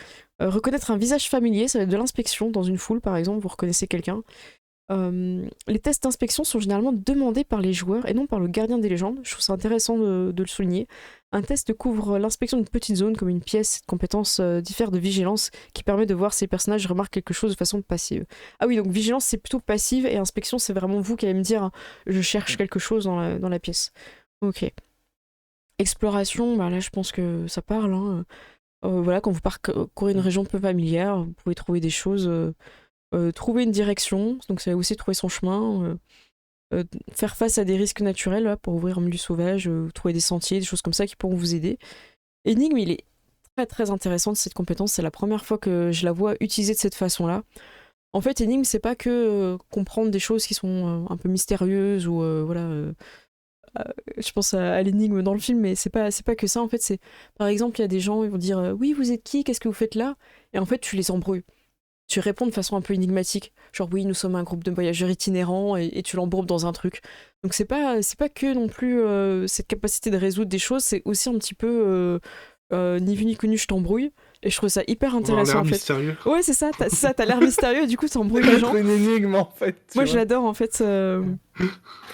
reconnaître un visage familier. Ça va être de l'inspection dans une foule, par exemple. Vous reconnaissez quelqu'un. Les tests d'inspection sont généralement demandés par les joueurs et non par le gardien des légendes. Je trouve ça intéressant de le souligner. Un test couvre l'inspection d'une petite zone comme une pièce. Cette compétence diffère de vigilance qui permet de voir si les personnages remarquent quelque chose de façon passive. Ah oui, donc vigilance c'est plutôt passive et inspection c'est vraiment vous qui allez me dire je cherche quelque chose dans la pièce. Ok. Exploration, bah là je pense que ça parle. Hein. Voilà, quand vous parcourez une région peu familière, vous pouvez trouver des choses. Trouver une direction, donc ça va aussi trouver son chemin, faire face à des risques naturels là, pour ouvrir un milieu sauvage, trouver des sentiers, des choses comme ça qui pourront vous aider. Énigme, il est très très intéressant cette compétence, c'est la première fois que je la vois utilisée de cette façon-là. En fait, énigme, c'est pas que comprendre des choses qui sont un peu mystérieuses ou voilà. Je pense à l'énigme dans le film, mais c'est pas que ça. En fait, c'est par exemple, il y a des gens, ils vont dire oui, vous êtes qui? Qu'est-ce que vous faites là? Et en fait, tu les embrouilles. Tu réponds de façon un peu énigmatique, genre oui nous sommes un groupe de voyageurs itinérants et tu l'embourbes dans un truc. Donc c'est pas que non plus cette capacité de résoudre des choses, c'est aussi un petit peu ni vu ni connu je t'embrouille et je trouve ça hyper intéressant en fait. Mystérieux. Ouais c'est ça, t'as l'air mystérieux et du coup t'embrouilles les gens. C'est une énigme en fait. Moi je l'adore en fait.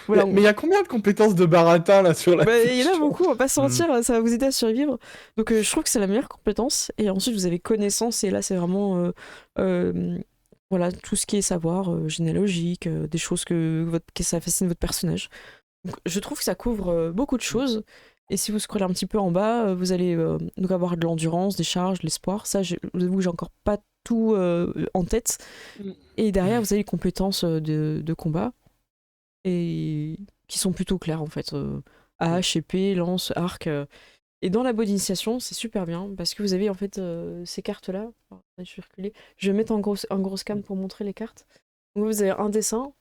Voilà, Mais il y a combien de compétences de baratin là sur la il y en a fiche beaucoup, on va pas se mentir, ça va vous aider à survivre. Donc je trouve que c'est la meilleure compétence. Et ensuite vous avez connaissance, et là c'est vraiment voilà, tout ce qui est savoir généalogique, des choses que ça fascine votre personnage. Donc, je trouve que ça couvre beaucoup de choses. Et si vous scrollez un petit peu en bas, vous allez donc avoir de l'endurance, des charges, de l'espoir. Ça, je vous avoue que j'ai encore pas tout en tête. Mm. Et derrière, vous avez les compétences de combat et qui sont plutôt claires en fait. Hache, épée, lance, arc. Et dans la boîte d'initiation, c'est super bien parce que vous avez en fait ces cartes-là. Alors, je vais reculer. Je vais mettre un gros scan pour montrer les cartes. Donc vous avez un dessin.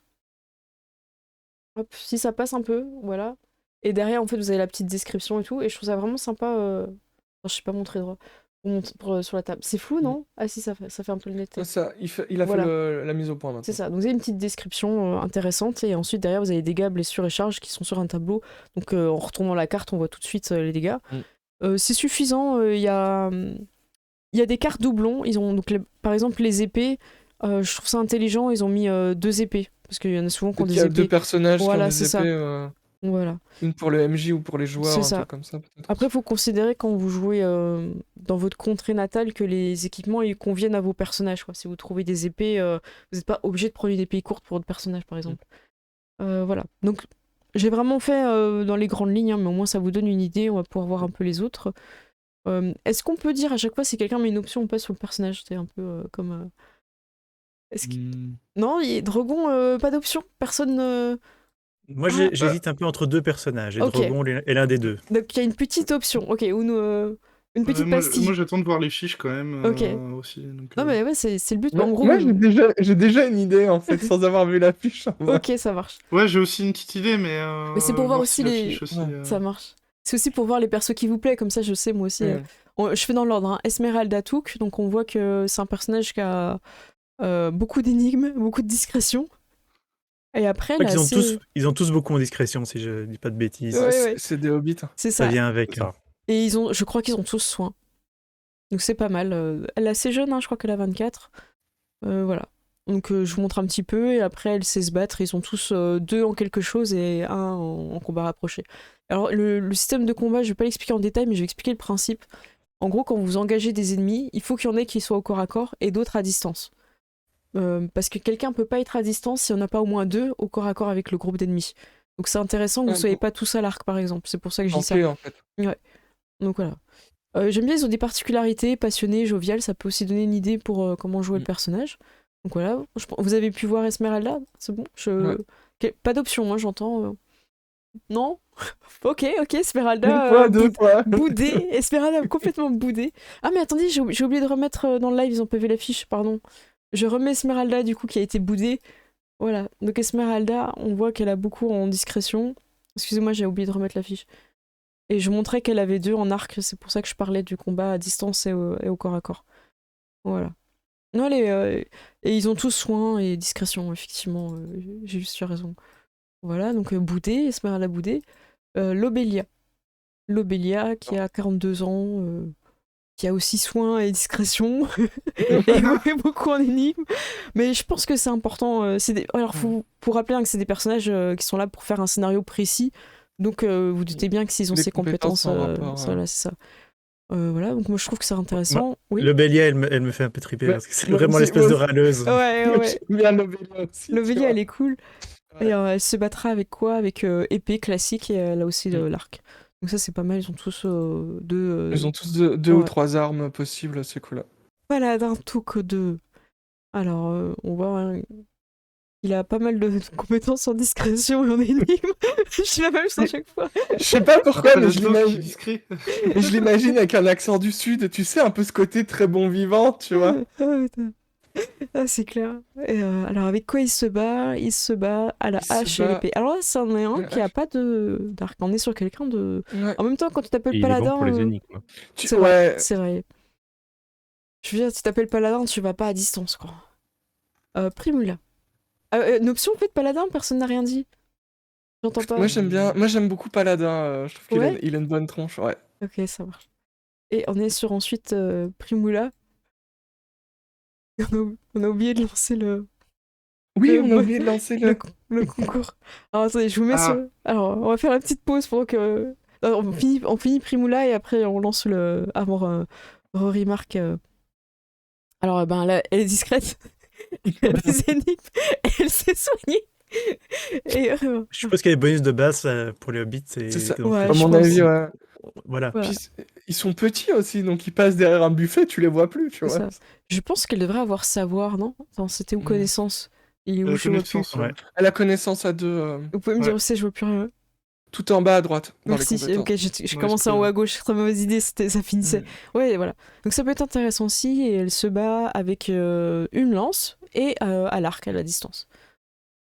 Hop, si ça passe un peu, voilà. Et derrière, en fait, vous avez la petite description et tout. Et je trouve ça vraiment sympa. Enfin, je sais pas montrer droit. Sur la table. C'est flou, non? Ah si, ça fait un peu le netteté. Ça, il a Voilà. fait la mise au point C'est maintenant. ça. Donc vous avez une petite description intéressante. Et ensuite, derrière, vous avez des dégâts, blessures et charges qui sont sur un tableau. Donc en retournant la carte, on voit tout de suite les dégâts. C'est suffisant. Il y a des cartes doublons. Ils ont donc par exemple les épées. Je trouve ça intelligent. Ils ont mis 2 épées. Parce qu'il y en a souvent qui ont Peut-être des qu'il y a épées. 2 personnages Voilà, qui ont c'est des ça. épées, Voilà. une pour le MJ ou pour les joueurs, C'est un ça. truc comme ça peut-être. Après, il faut considérer quand vous jouez dans votre contrée natale que les équipements ils conviennent à vos personnages. Quoi. Si vous trouvez des épées, vous n'êtes pas obligé de prendre une épée courte pour votre personnage, par exemple. Voilà. Donc, j'ai vraiment fait dans les grandes lignes, hein, mais au moins ça vous donne une idée. On va pouvoir voir un peu les autres. Est-ce qu'on peut dire à chaque fois si quelqu'un met une option ou pas sur le personnage? C'est un peu comme. Non, Drogon, pas d'option. Personne. Moi, j'hésite un peu entre 2 personnages, et Ok. Drogon est l'un des 2. Donc, il y a une petite option. Ok, ou une petite moi, pastille. moi, j'attends de voir les fiches quand même Ok. aussi. Donc, Non, mais ouais, c'est le but. Moi, En gros, moi, j'ai déjà une idée en fait, sans avoir vu l'affiche. ok, ça marche. Ouais, j'ai aussi une petite idée, mais c'est pour voir si aussi la les. fiche aussi, Ouais. Ça marche. C'est aussi pour voir les persos qui vous plaisent, comme ça je sais moi aussi. Ouais. Je fais dans l'ordre. Hein. Esmeralda Took, donc on voit que c'est un personnage qui a beaucoup d'énigmes, beaucoup de discrétion. Et après, Je crois là, ils ont tous beaucoup en discrétion, si je dis pas de bêtises. Ouais, ouais. C'est des hobbits. C'est Ça ça. vient avec. C'est ça. Et je crois qu'ils ont tous soin. Donc c'est pas mal. Elle est assez jeune, hein, je crois qu'elle a 24. Voilà. Donc je vous montre un petit peu, et après elle sait se battre. Ils sont tous 2 en quelque chose et 1 en combat rapproché. Alors le système de combat, je vais pas l'expliquer en détail, mais je vais expliquer le principe. En gros, quand vous engagez des ennemis, il faut qu'il y en ait qui soient au corps à corps et d'autres à distance. Parce que quelqu'un peut pas être à distance si on n'a pas au moins 2 au corps à corps avec le groupe d'ennemis. Donc c'est intéressant que vous soyez pas tous à l'arc, par exemple. C'est pour ça que je dis ça. En fait. Donc voilà. J'aime bien, ils ont des particularités, passionnés, jovial, ça peut aussi donner une idée pour comment jouer le personnage. Donc voilà, vous avez pu voir Esmeralda, c'est bon Pas d'option, hein, j'entends. Non. Ok, Esmeralda. Deux fois. Boudé, Esmeralda complètement boudé. Ah mais attendez, j'ai oublié de remettre dans le live, ils ont pas vu l'affiche, pardon. Je remets Esmeralda du coup qui a été boudée. Voilà, donc Esmeralda, on voit qu'elle a beaucoup en discrétion. Excusez-moi, j'ai oublié de remettre l'affiche. Et je montrais qu'elle avait 2 en arc, c'est pour ça que je parlais du combat à distance et au corps à corps. Voilà. Non, et ils ont tous soin et discrétion, effectivement, j'ai juste eu raison. Voilà, donc Boudé, Esmeralda Boudé. Lobelia. Lobelia qui a 42 ans, qui a aussi soin et discrétion, et beaucoup en énigmes. Mais je pense que c'est important. Alors, faut rappeler que c'est des personnages qui sont là pour faire un scénario précis. Donc, vous doutez bien que s'ils ont Les ces compétences, en rapport, voilà, c'est ça. Voilà, donc moi je trouve que c'est intéressant. Oui. Le Bélier, elle me fait un peu triper, Ouais, parce que c'est moi vraiment aussi, l'espèce moi de aussi. râleuse. Ouais. J'aime bien Lobelia aussi. Lobelia, elle est cool. Ouais. Et elle se battra avec quoi? Avec épée classique, et elle a aussi l'arc. Donc ça c'est pas mal, ils ont tous 2... Ils ont tous deux ou 3 armes possibles, c'est cool. Paladin Took 2. Alors, on voit... hein, il a pas mal de compétences en discrétion et en énigme. Je suis la même chose à chaque fois. Je sais pas pourquoi, mais je l'imagine. discret. Je l'imagine avec un accent du sud, tu sais, un peu ce côté très bon vivant, tu vois. Putain. Ah, c'est clair. Et, alors, avec quoi il se bat? Il se bat à la Il se hache et bat- l'épée. Alors là, c'en est un La qui a hache. pas d'arc. On est sur quelqu'un de... Ouais. En même temps, quand tu Et t'appelles il est bon paladin... pour les énigmes. C'est vrai, Ouais. c'est vrai. Je veux dire, si tu t'appelles paladin, tu vas pas à distance, quoi. Primula. Une option, en fait, paladin, personne n'a rien dit. J'entends pas. Moi j'aime beaucoup Paladin, je trouve qu'il Ouais. il a une bonne tronche, ouais. Ok, ça marche. Et on est sur ensuite Primula. On a oublié de lancer le Oui, on a oublié de lancer le concours. Alors attendez, je vous mets Ah. sur... Alors, on va faire la petite pause pendant que... Alors, on finit Primula et après on lance le... Avant Rory Mark. Alors, là, elle est discrète. Elle a des énigmes. Elle s'est soignée. Et Et, Je suppose qu'il y a des bonus de base pour les hobbits. C'est ça. donc, Ouais, À je mon pense. avis, ouais. voilà. Voilà. Puis, ils sont petits aussi, donc ils passent derrière un buffet, tu les vois plus, tu C'est vois. ça. Je pense qu'elle devrait avoir savoir, non? Attends, c'était où Mm. connaissance? Et où je vois plus. Connaissance, ouais. Ouais. Elle a connaissance à 2, Vous pouvez me dire Ouais. où c'est, je vois plus rien. tout en bas à droite, dans Merci. les compétences. Ok, je Ouais, commençais en c'est haut à gauche, très mauvaise idée, ça finissait. Mm. Ouais, voilà. Donc ça peut être intéressant aussi, et elle se bat avec une lance et à l'arc à la distance.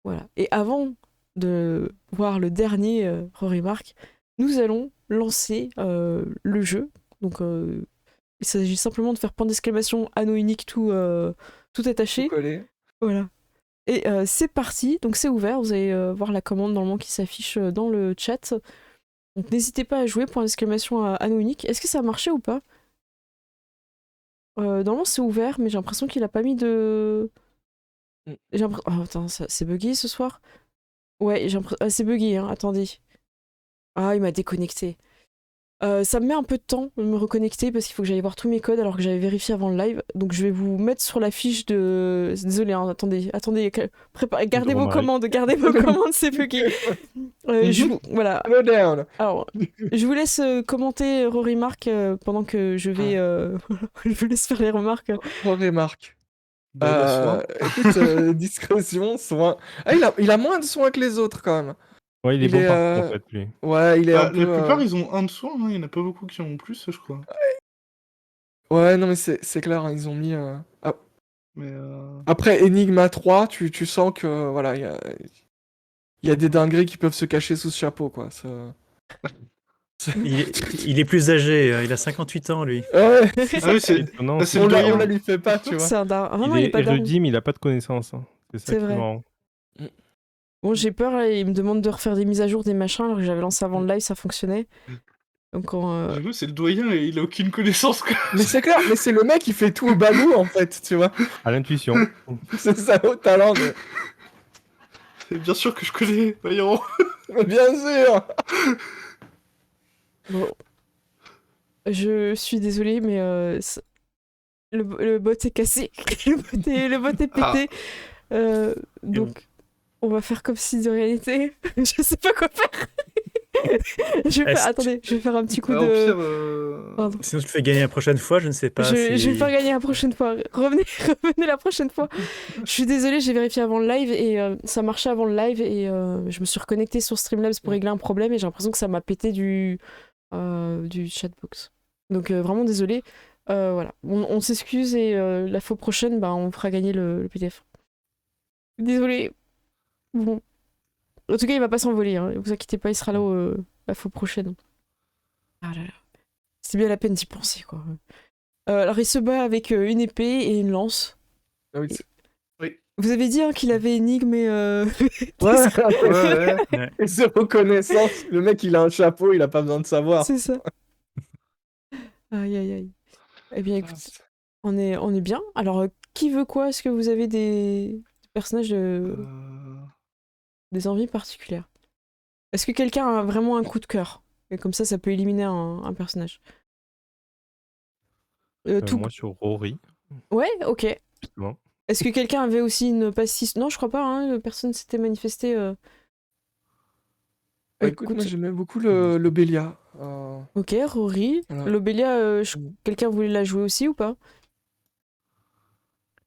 Voilà. Et avant de voir le dernier Rory Mark, nous allons lancer le jeu. Donc il s'agit simplement de faire point d'exclamation anneau unique tout Tout attaché. collé. Voilà. Et c'est parti, donc c'est ouvert, vous allez voir la commande normalement qui s'affiche dans le chat. Donc n'hésitez pas à jouer, point d'exclamation à anneau unique. Est-ce que ça a marché ou pas? Normalement c'est ouvert, mais j'ai l'impression qu'il a pas mis de... Mm. Oh attends, c'est bugué ce soir? Ouais, c'est bugué, hein, attendez. Ah, il m'a déconnecté. Ça me met un peu de temps de me reconnecter parce qu'il faut que j'aille voir tous mes codes alors que j'avais vérifié avant le live. Donc je vais vous mettre sur la fiche de... Désolé, hein, attendez, gardez vos Marie. commandes, c'est bugué. Voilà. Slow down. Alors, je vous laisse commenter Rory Mark pendant que je vais... je vous laisse faire les remarques. Remarque. Bah, il a soin. Écoute, discrétion, soin. Ah, il a moins de soin que les autres quand même. Ouais, il est Il bon est, partout, en fait, lui. Ouais, il est un Bah, peu. la plupart, ils ont un de soin, hein. Il n'y en a pas beaucoup qui en ont plus, je crois. Ouais, non, mais c'est clair, hein, ils ont mis. Ah. Mais Après Enigma 3, tu sens que voilà, il y a des dingueries qui peuvent se cacher sous ce chapeau, quoi. Il est plus âgé, il a 58 ans, lui. Ouais, ah oui, c'est Étonnant, ah, c'est c'est le on doyen. la lui fait pas, tu vois. C'est un dar... Ah non, il il est est pas daron. érudit, mais il a pas de connaissances. Hein. C'est ça C'est qui est vrai. marrant. Bon, j'ai peur, là, il me demande de refaire des mises à jour, des machins, alors que j'avais lancé avant le live, ça fonctionnait. Donc, J'avoue, c'est le doyen et il a aucune connaissance, quoi. Mais c'est clair, mais c'est le mec qui fait tout au bagou en fait, tu vois. À l'intuition. C'est ça au talent. C'est bien sûr que je connais, voyons. Bien sûr. bon. Je suis désolée, mais le bot est cassé. le bot est pété. Donc, on va faire comme si de rien n'était. Je sais pas quoi faire. Attendez, je vais faire un petit coup Au de... pire, Pardon. Sinon, tu le fais gagner la prochaine fois, je ne sais pas Je vais si... le faire gagner la prochaine fois. Revenez la prochaine fois. Je suis désolée, j'ai vérifié avant le live et ça marchait avant le live et je me suis reconnectée sur Streamlabs pour régler un problème et j'ai l'impression que ça m'a pété du chatbox. Donc vraiment désolée. Voilà, on s'excuse et la fois prochaine, on fera gagner le PDF. Désolée. Bon. En tout cas, il va pas s'envoler. Hein. Vous inquiétez pas, il sera là la fois prochaine. Ah là là. C'est bien la peine d'y penser, quoi. Alors, il se bat avec une épée et une lance. Ah oui, oui. Vous avez dit hein, qu'il avait énigme et... Ouais. Et c'est reconnaissance. Le mec, il a un chapeau, il a pas besoin de savoir. C'est ça. Aïe, aïe, aïe. Eh bien, écoute, on est bien. Alors, qui veut quoi? Est-ce que vous avez des personnages des envies particulières? Est-ce que quelqu'un a vraiment un coup de cœur? Et comme ça peut éliminer un personnage. Moi, sur Rory, Ouais, ok. justement. Est-ce que quelqu'un avait aussi une pastis? Non, je crois pas, hein, personne s'était manifesté. Écoute, moi j'aimais beaucoup l'Obélia. Ok, Rory. Voilà. L'Obélia, quelqu'un voulait la jouer aussi ou pas?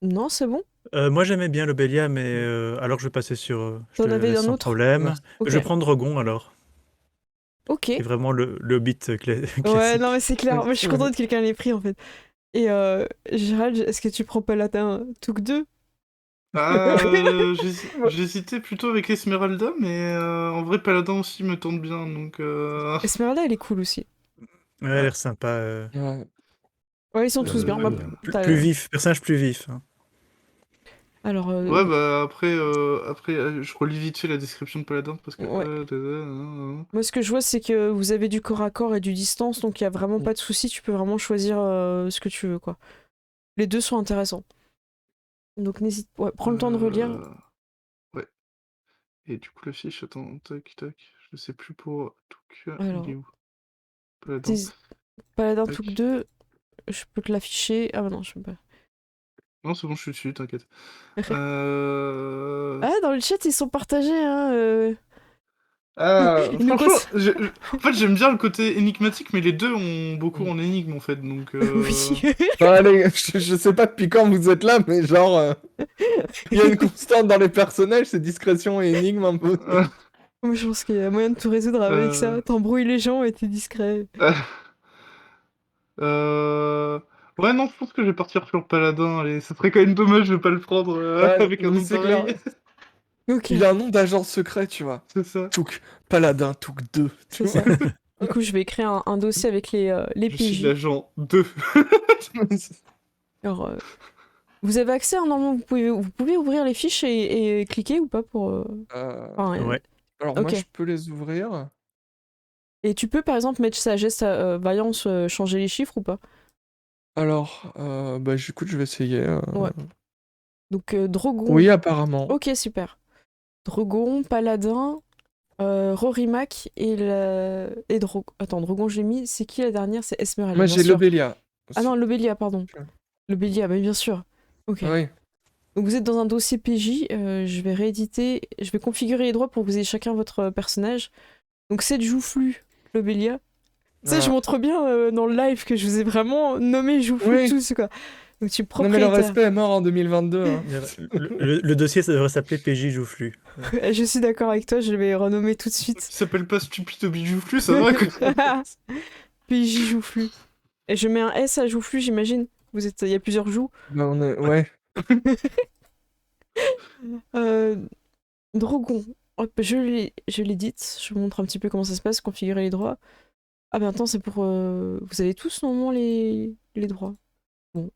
Non, c'est bon? Moi, j'aimais bien l'Obélia, mais alors je vais passer sur... je T'en te avais laisse un sans autre? problème. Ouais. Ok. Je vais prendre Drogon, alors. Ok. C'est vraiment le Hobbit classique. Ouais, non, mais c'est clair. Moi, je suis contente que quelqu'un l'ait pris, en fait. Et Gérald, est-ce que tu prends Paladin Took 2? J'hésitais plutôt avec Esmeralda, mais en vrai, Paladin aussi me tente bien, donc... Esmeralda, elle est cool aussi. Ouais, elle a l'air sympa. Ouais, ils sont tous bien. Plus vif, personnage plus vif. Hein. Alors, ouais, après, je relis vite fait la description de Paladin, parce que... Ouais. Moi, ce que je vois, c'est que vous avez du corps à corps et du distance, donc il n'y a vraiment pas de souci, tu peux vraiment choisir ce que tu veux, quoi. Les deux sont intéressants. Donc n'hésite pas, prends le temps de relire. Ouais. Et du coup, la fiche, attends, tac, je sais plus pour Took, Alors, il est où? Paladin. Paladin Took 2, je peux te l'afficher. Ah bah non, je peux pas. Non, c'est bon, je suis dessus, t'inquiète. Ah, dans le chat, ils sont partagés, hein. Ils nous Franchement, cons- en fait, j'aime bien le côté énigmatique, mais les deux ont beaucoup en énigme, en fait, donc... Oui. Bon, allez, je sais pas depuis quand vous êtes là, mais genre, il y a une constante dans les personnages, c'est discrétion et énigme un peu. Moi, je pense qu'il y a moyen de tout résoudre avec ça. Euh, T'embrouilles les gens et t'es discret. euh, Ouais, non, je pense que je vais partir sur Paladin, allez, ça serait quand même dommage de pas le prendre Ouais, avec un non, mais nom c'est pareil. clair. Ok, Il a un nom d'agent secret, tu vois. C'est ça. Touk, Paladin, Touk 2. c'est ça. Du coup, je vais créer un dossier avec les Je suis PJ. l'agent 2. Alors, vous avez accès, hein, normalement, vous pouvez ouvrir les fiches et cliquer ou pas pour... Enfin, Ouais. Alors Ok. moi, je peux les ouvrir. Et tu peux, par exemple, mettre sagesse, vaillance, changer les chiffres ou pas? Alors, bah écoute, je vais essayer. Ouais. Donc, Drogon. Oui, apparemment. Ok, super. Drogon, Paladin, Rorimac et Attends, Drogon, j'ai mis. C'est qui la dernière? C'est Esmeralda. Moi, bien j'ai sûr. Lobelia. Ah non, Lobelia, pardon. Lobelia, mais bien sûr. Ok. Oui. Donc vous êtes dans un dossier PJ. Je vais rééditer. Je vais configurer les droits pour que vous ayez chacun votre personnage. Donc c'est de Joufflu, Lobelia. Tu sais, je Ah. montre bien dans le live que je vous ai vraiment nommé Joufflu Oui. tous, quoi. Donc tu es Non, mais le propriétaire. respect est mort en 2022. Hein. Le dossier, ça devrait s'appeler PJ Joufflu. Je suis d'accord avec toi, je vais renommer tout de Qui suite. s'appelle pas Stupide Bijou-Flux, ça va, quoi. PJ Joufflu. Et je mets un S à Joufflu, j'imagine. Il y a plusieurs joues. Bah, on est... Ouais. Drogon. Hop, je l'édite. Je vous montre un petit peu comment ça se passe, configurer les droits. Ah ben attends, c'est pour... Vous avez tous normalement les droits. Pour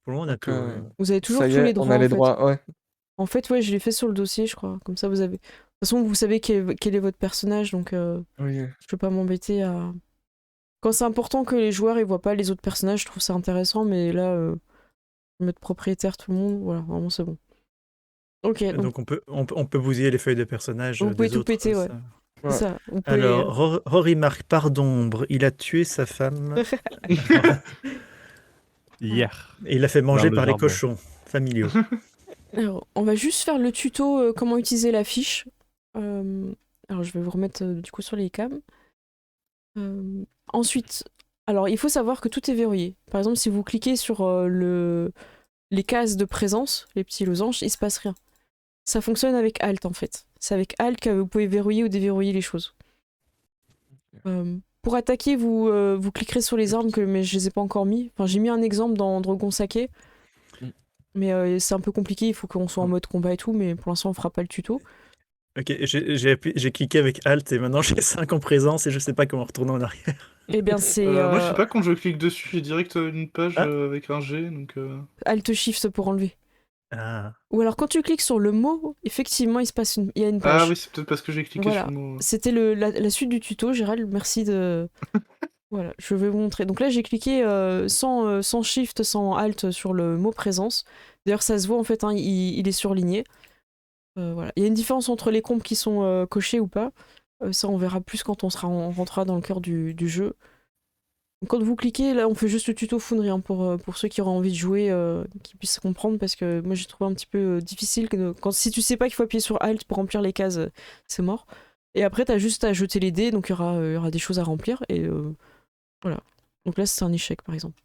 le moment, on a Donc, tout. Vous avez toujours ça y tous est, les droits, on a en les fait. droits, ouais. En fait, ouais, je l'ai fait sur le dossier, je crois. Comme ça, vous avez... De toute façon, vous savez quel est votre personnage, donc Oui. je peux pas m'embêter à... Quand c'est important que les joueurs ils voient pas les autres personnages, je trouve ça intéressant, mais là, mettre propriétaire tout le monde, voilà, vraiment c'est bon. Ok, donc Donc on peut bousiller les feuilles de personnages vous pouvez des tout autres. péter, ouais. ça. c'est Ouais. ça. Vous pouvez... Alors, Rory Marc, part d'ombre, il a tué sa femme Hier. et il l'a fait manger Dans le par les jardin. cochons familiaux. Alors, on va juste faire le tuto comment utiliser la fiche. Alors, je vais vous remettre du coup sur les cams. Ensuite, alors il faut savoir que tout est verrouillé. Par exemple, si vous cliquez sur les cases de présence, les petits losanges, il se passe rien. Ça fonctionne avec Alt en fait. C'est avec Alt que vous pouvez verrouiller ou déverrouiller les choses. Pour attaquer, vous cliquerez sur les armes, mais je les ai pas encore mis. Enfin, j'ai mis un exemple dans Dragon Saké. Mais c'est un peu compliqué, il faut qu'on soit en mode combat et tout, mais pour l'instant on fera pas le tuto. Ok, j'ai cliqué avec Alt et maintenant j'ai 5 en présence et je sais pas comment retourner en arrière. Eh bien c'est Moi, je sais pas, quand je clique dessus, j'ai direct une page Ah. avec un G, donc... Alt Shift pour enlever. Ah, Ou alors quand tu cliques sur le mot, effectivement il y a une page. Ah oui, c'est peut-être parce que j'ai cliqué Voilà. sur le mot. C'était la suite du tuto, Gérald, merci de... Voilà, je vais vous montrer. Donc là j'ai cliqué sans Shift, sans Alt sur le mot présence. D'ailleurs ça se voit en fait, hein, il est surligné. Voilà. Il y a une différence entre les combes qui sont cochés ou pas. Ça on verra plus quand on rentrera dans le cœur du jeu. Donc, quand vous cliquez, là on fait juste le tuto Foundry hein, pour ceux qui auraient envie de jouer, qui puissent comprendre, parce que moi j'ai trouvé un petit peu difficile. Si tu sais pas qu'il faut appuyer sur Alt pour remplir les cases, c'est mort. Et après t'as juste à jeter les dés, donc il y aura des choses à remplir. Et voilà. Donc là c'est un échec par exemple.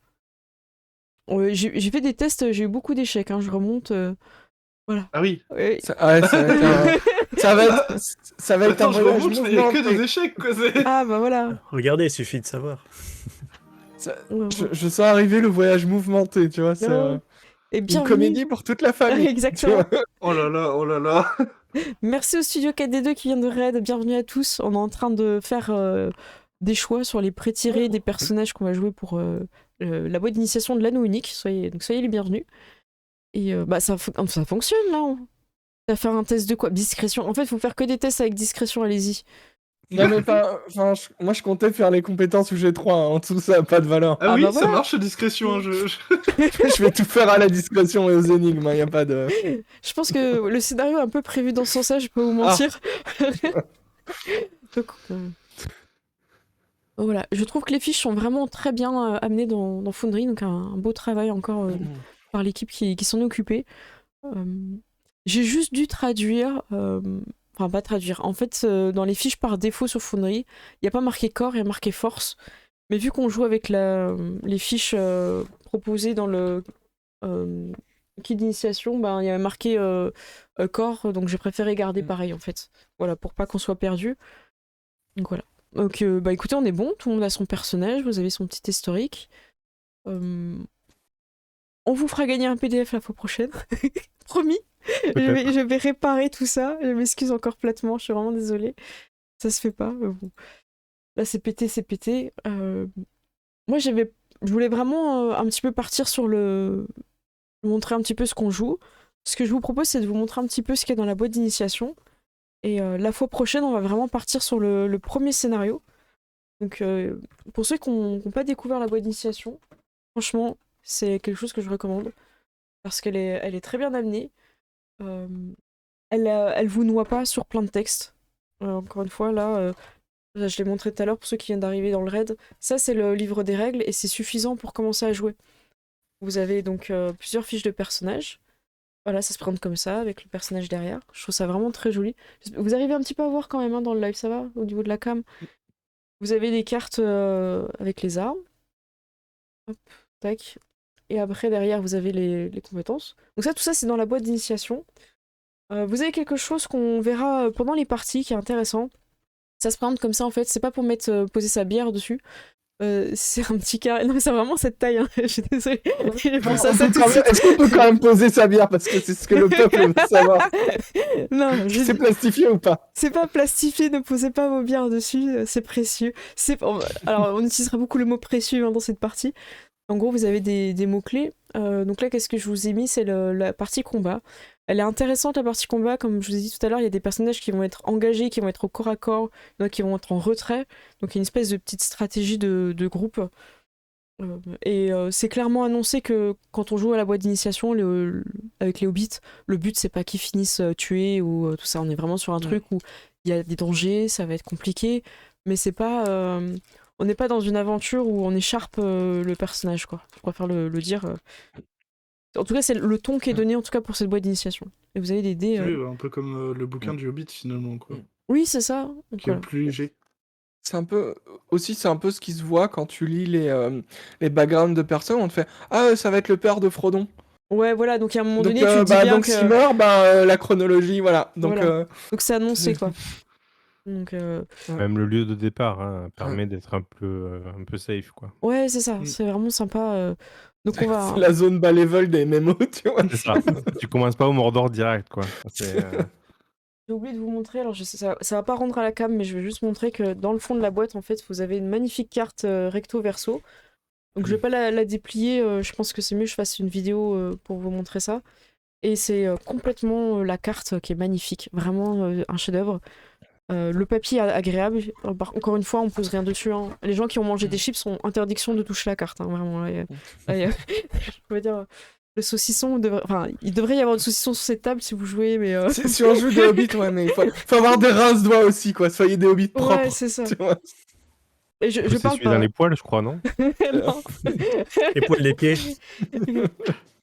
J'ai fait des tests, j'ai eu beaucoup d'échecs, hein, je remonte. Voilà. Ah oui. Ouais. Ça va être Attends, un je voyage remonte, mais il y a que mouvementé. des échecs, quoi. c'est- Ah bah voilà. regardez, il suffit de savoir. Ouais, Je sens arriver le voyage mouvementé, tu vois. C'est Non. Et une bienvenue. comédie pour toute la famille. Exactement. tu vois. Oh là là, oh là là. Merci au studio 4D2 qui vient de raid. Bienvenue à tous. On est en train de faire des choix sur les pré-tirés des personnages qu'on va jouer pour la boîte d'initiation de l'anneau unique. Soyez les bienvenus. Et ça fonctionne là. Ça va faire un test de quoi? Discrétion. En fait, il faut faire que des tests avec discrétion, allez-y. Non, mais moi, je comptais faire les compétences où j'ai 3. En dessous, ça n'a pas de valeur. Ah Ah oui, bah ça voilà. marche, discrétion, hein, Je vais tout faire à la discrétion et aux énigmes. Il n'y a pas de. Je pense que le scénario est un peu prévu dans ce sens-là, je peux vous mentir. Donc, voilà, je trouve que les fiches sont vraiment très bien amenées dans Foundry, donc un beau travail encore par l'équipe qui s'en est occupée. J'ai juste dû traduire, enfin pas traduire, en fait dans les fiches par défaut sur Foundry, il n'y a pas marqué corps, il y a marqué force. Mais vu qu'on joue avec les fiches proposées dans le kit d'initiation, ben, il y avait marqué corps, donc j'ai préféré garder pareil en fait. Voilà, pour pas qu'on soit perdu. Donc voilà. Donc bah écoutez, on est bon, tout le monde a son personnage, vous avez son petit historique. On vous fera gagner un PDF la fois prochaine. Promis. Peut-être. Je vais réparer tout ça. Je m'excuse encore platement, je suis vraiment désolée. Ça se fait pas. Mais bon. Là, c'est pété, c'est pété. Moi, je voulais vraiment un petit peu partir sur montrer un petit peu ce qu'on joue. Ce que je vous propose, c'est de vous montrer un petit peu ce qu'il y a dans la boîte d'initiation. Et la fois prochaine, on va vraiment partir sur le premier scénario. Donc, pour ceux qui n'ont pas découvert la boîte d'initiation, franchement, c'est quelque chose que je recommande. Parce qu'elle est très bien amenée. Elle vous noie pas sur plein de textes. Encore une fois, là, je l'ai montré tout à l'heure pour ceux qui viennent d'arriver dans le raid. Ça, c'est le livre des règles et c'est suffisant pour commencer à jouer. Vous avez donc plusieurs fiches de personnages. Voilà, ça se présente comme ça, avec le personnage derrière. Je trouve ça vraiment très joli. Vous arrivez un petit peu à voir quand même dans le live, ça va, au niveau de la cam. Vous avez des cartes avec les armes. Hop, tac. Et après, derrière, vous avez les compétences. Donc ça, tout ça, c'est dans la boîte d'initiation. Vous avez quelque chose qu'on verra pendant les parties qui est intéressant. Ça se présente comme ça, en fait. C'est pas pour poser sa bière dessus. C'est un petit carré. Non, mais c'est vraiment cette taille. Hein. Je suis désolée. J'ai pensé à ça tout de suite. Est-ce qu'on peut quand même poser sa bière parce que c'est ce que le peuple veut savoir? Non, C'est plastifié ou pas? c'est pas plastifié, ne posez pas vos bières dessus, c'est précieux. Alors, on utilisera beaucoup le mot précieux dans cette partie. En gros, vous avez des mots-clés. Donc là, qu'est-ce que je vous ai mis? C'est la partie combat. Elle est intéressante, la partie combat. Comme je vous ai dit tout à l'heure, il y a des personnages qui vont être engagés, qui vont être au corps à corps, d'autres qui vont être en retrait. Donc il y a une espèce de petite stratégie de groupe. C'est clairement annoncé que quand on joue à la boîte d'initiation avec les hobbits, le but c'est pas qu'ils finissent tués ou tout ça. On est vraiment sur un truc où il y a des dangers, ça va être compliqué, mais c'est pas. On n'est pas dans une aventure où on écharpe le personnage, quoi. Je préfère le dire. En tout cas, c'est le ton qui est donné en tout cas pour cette boîte d'initiation. Et vous avez des dés. Oui, un peu comme le bouquin du Hobbit finalement, quoi. Oui, c'est ça. Donc, Qui est voilà. plus léger. C'est un peu ce qui se voit quand tu lis les backgrounds de personnes. On te fait ça va être le père de Frodon. Ouais, voilà. Donc à un moment Donc, donné, tu te dis bien donc que. s'il meurt, la chronologie, voilà. Donc, Voilà. Donc c'est annoncé, quoi. Donc, Même le lieu de départ permet d'être un peu safe, quoi. ouais, c'est ça. C'est vraiment sympa. Donc on va. c'est la zone bas level des MMO, tu vois. C'est ça. Tu commences pas au Mordor direct, quoi. J'ai oublié de vous montrer, alors ça va pas rendre à la cam, mais je vais juste montrer que dans le fond de la boîte, en fait, vous avez une magnifique carte recto-verso. Donc je vais pas la déplier, je pense que c'est mieux que je fasse une vidéo pour vous montrer ça. Et c'est complètement la carte qui est magnifique, vraiment un chef-d'œuvre. Le papier est agréable, encore une fois, on pose rien dessus. Hein. Les gens qui ont mangé des chips ont interdiction de toucher la carte, hein, vraiment. Je veux dire... Le saucisson, il devrait y avoir du saucisson sur cette table si vous jouez, mais... C'est sur un jeu de Hobbit, ouais, mais il faut avoir des rince-doigts aussi, quoi. Soyez des Hobbits propres. Ouais, c'est ça. Tu vois. Et je parle pas... pas... dans les poils, je crois, non? Non. Les poils des pieds.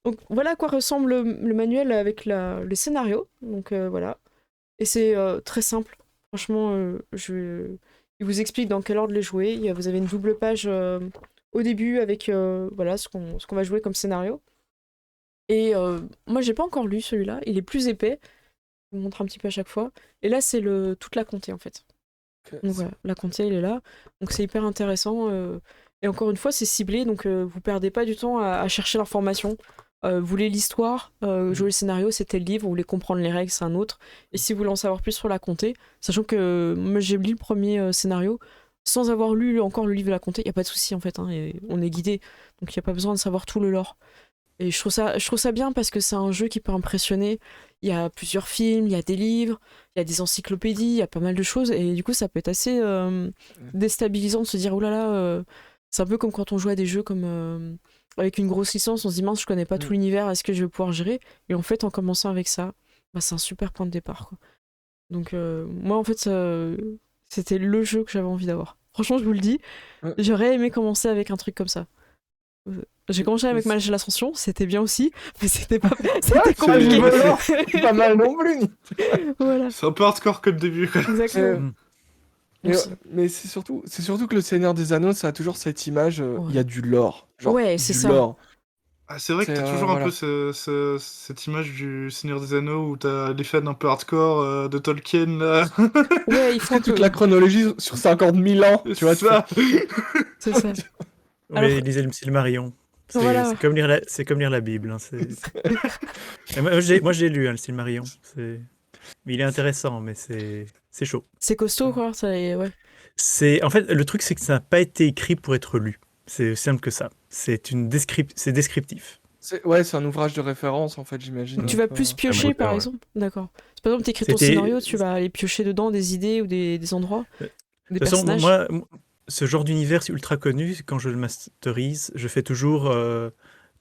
Donc voilà à quoi ressemble le manuel avec le scénario. Donc voilà. Et c'est très simple. Franchement, il vous explique dans quel ordre les jouer. Vous avez une double page au début avec voilà, ce qu'on va jouer comme scénario. Et moi, j'ai pas encore lu celui-là. Il est plus épais. Je vous montre un petit peu à chaque fois. Et là, c'est toute la comté, en fait. Donc voilà, la comté, il est là. Donc c'est hyper intéressant. Et encore une fois, c'est ciblé. Donc vous perdez pas du temps à chercher l'information. Vous voulez l'histoire, jouer le scénario, c'est tel livre. Vous voulez comprendre les règles, c'est un autre. Et si vous voulez en savoir plus sur la comté, sachant que moi, j'ai lu le premier scénario, sans avoir lu encore le livre de la comté, il n'y a pas de souci, en fait. Hein, et on est guidé. Donc il n'y a pas besoin de savoir tout le lore. Et je trouve ça bien parce que c'est un jeu qui peut impressionner. Il y a plusieurs films, il y a des livres, il y a des encyclopédies, il y a pas mal de choses. Et du coup, ça peut être assez déstabilisant de se dire, oulala, c'est un peu comme quand on joue à des jeux comme avec une grosse licence, on se dit, mince, je connais pas tout l'univers, est-ce que je vais pouvoir gérer? Et en fait, en commençant avec ça, c'est un super point de départ, quoi. Donc, moi, en fait, c'était le jeu que j'avais envie d'avoir. Franchement, je vous le dis, j'aurais aimé commencer avec un truc comme ça. J'ai commencé avec Mage de l'Ascension, c'était bien aussi, mais c'était Ouais, compliqué. c'est pas mal non plus. Voilà, C'est un peu hardcore comme début, quoi. exactement. Mais, Aussi. mais c'est surtout que le Seigneur des Anneaux, ça a toujours cette image, il y a du lore. Genre, Ouais, c'est du ça. lore. Ah, c'est vrai que C'est, t'as toujours un voilà. peu cette image du Seigneur des Anneaux où t'as les fans un peu hardcore de Tolkien, là. Ouais, il faut un C'est toute peu. la chronologie sur 50 000 ans, tu vois. ça. C'est ça. Oui, Alors- lisez le Silmarillion. Voilà. C'est comme lire la Bible. Hein, Et moi, j'ai lu hein, le Silmarillion. Mais il est intéressant, mais c'est chaud. C'est costaud, quoi. Ouais. En fait, le truc, c'est que ça n'a pas été écrit pour être lu. C'est aussi simple que ça. C'est descriptif. Ouais, c'est un ouvrage de référence, en fait, j'imagine. Tu vas plus piocher, par exemple. D'accord. Par exemple, t'écris ton C'était- scénario, tu vas aller piocher dedans des idées ou des endroits, des De toute façon, personnages. moi, ce genre d'univers ultra connu, quand je le masterise, je fais toujours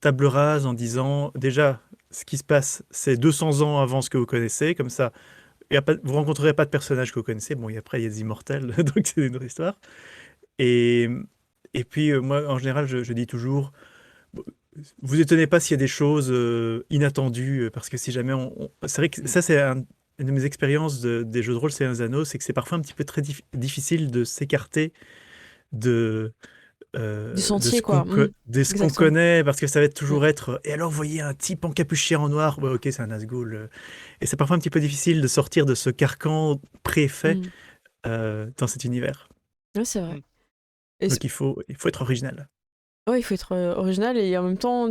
table rase en disant déjà, ce qui se passe, c'est 200 ans avant ce que vous connaissez, comme ça, vous rencontrerez pas de personnages que vous connaissez. Bon, et après, il y a des immortels, donc c'est une autre histoire. Et puis, moi, en général, je dis toujours, vous étonnez pas s'il y a des choses inattendues, parce que si jamais c'est vrai que ça, c'est une de mes expériences des jeux de rôle Seigneur des Anneaux, c'est que c'est parfois un petit peu très difficile de s'écarter de, Du sentier, quoi. de ce qu'on Exactement. connaît, parce que ça va toujours être et alors, vous voyez un type encapuché en noir, ouais, ok, c'est un Nazgûl. Et c'est parfois un petit peu difficile de sortir de ce carcan préfait dans cet univers. Ouais, c'est vrai. Mm. Et Donc il faut être original. ouais, il faut être original et en même temps,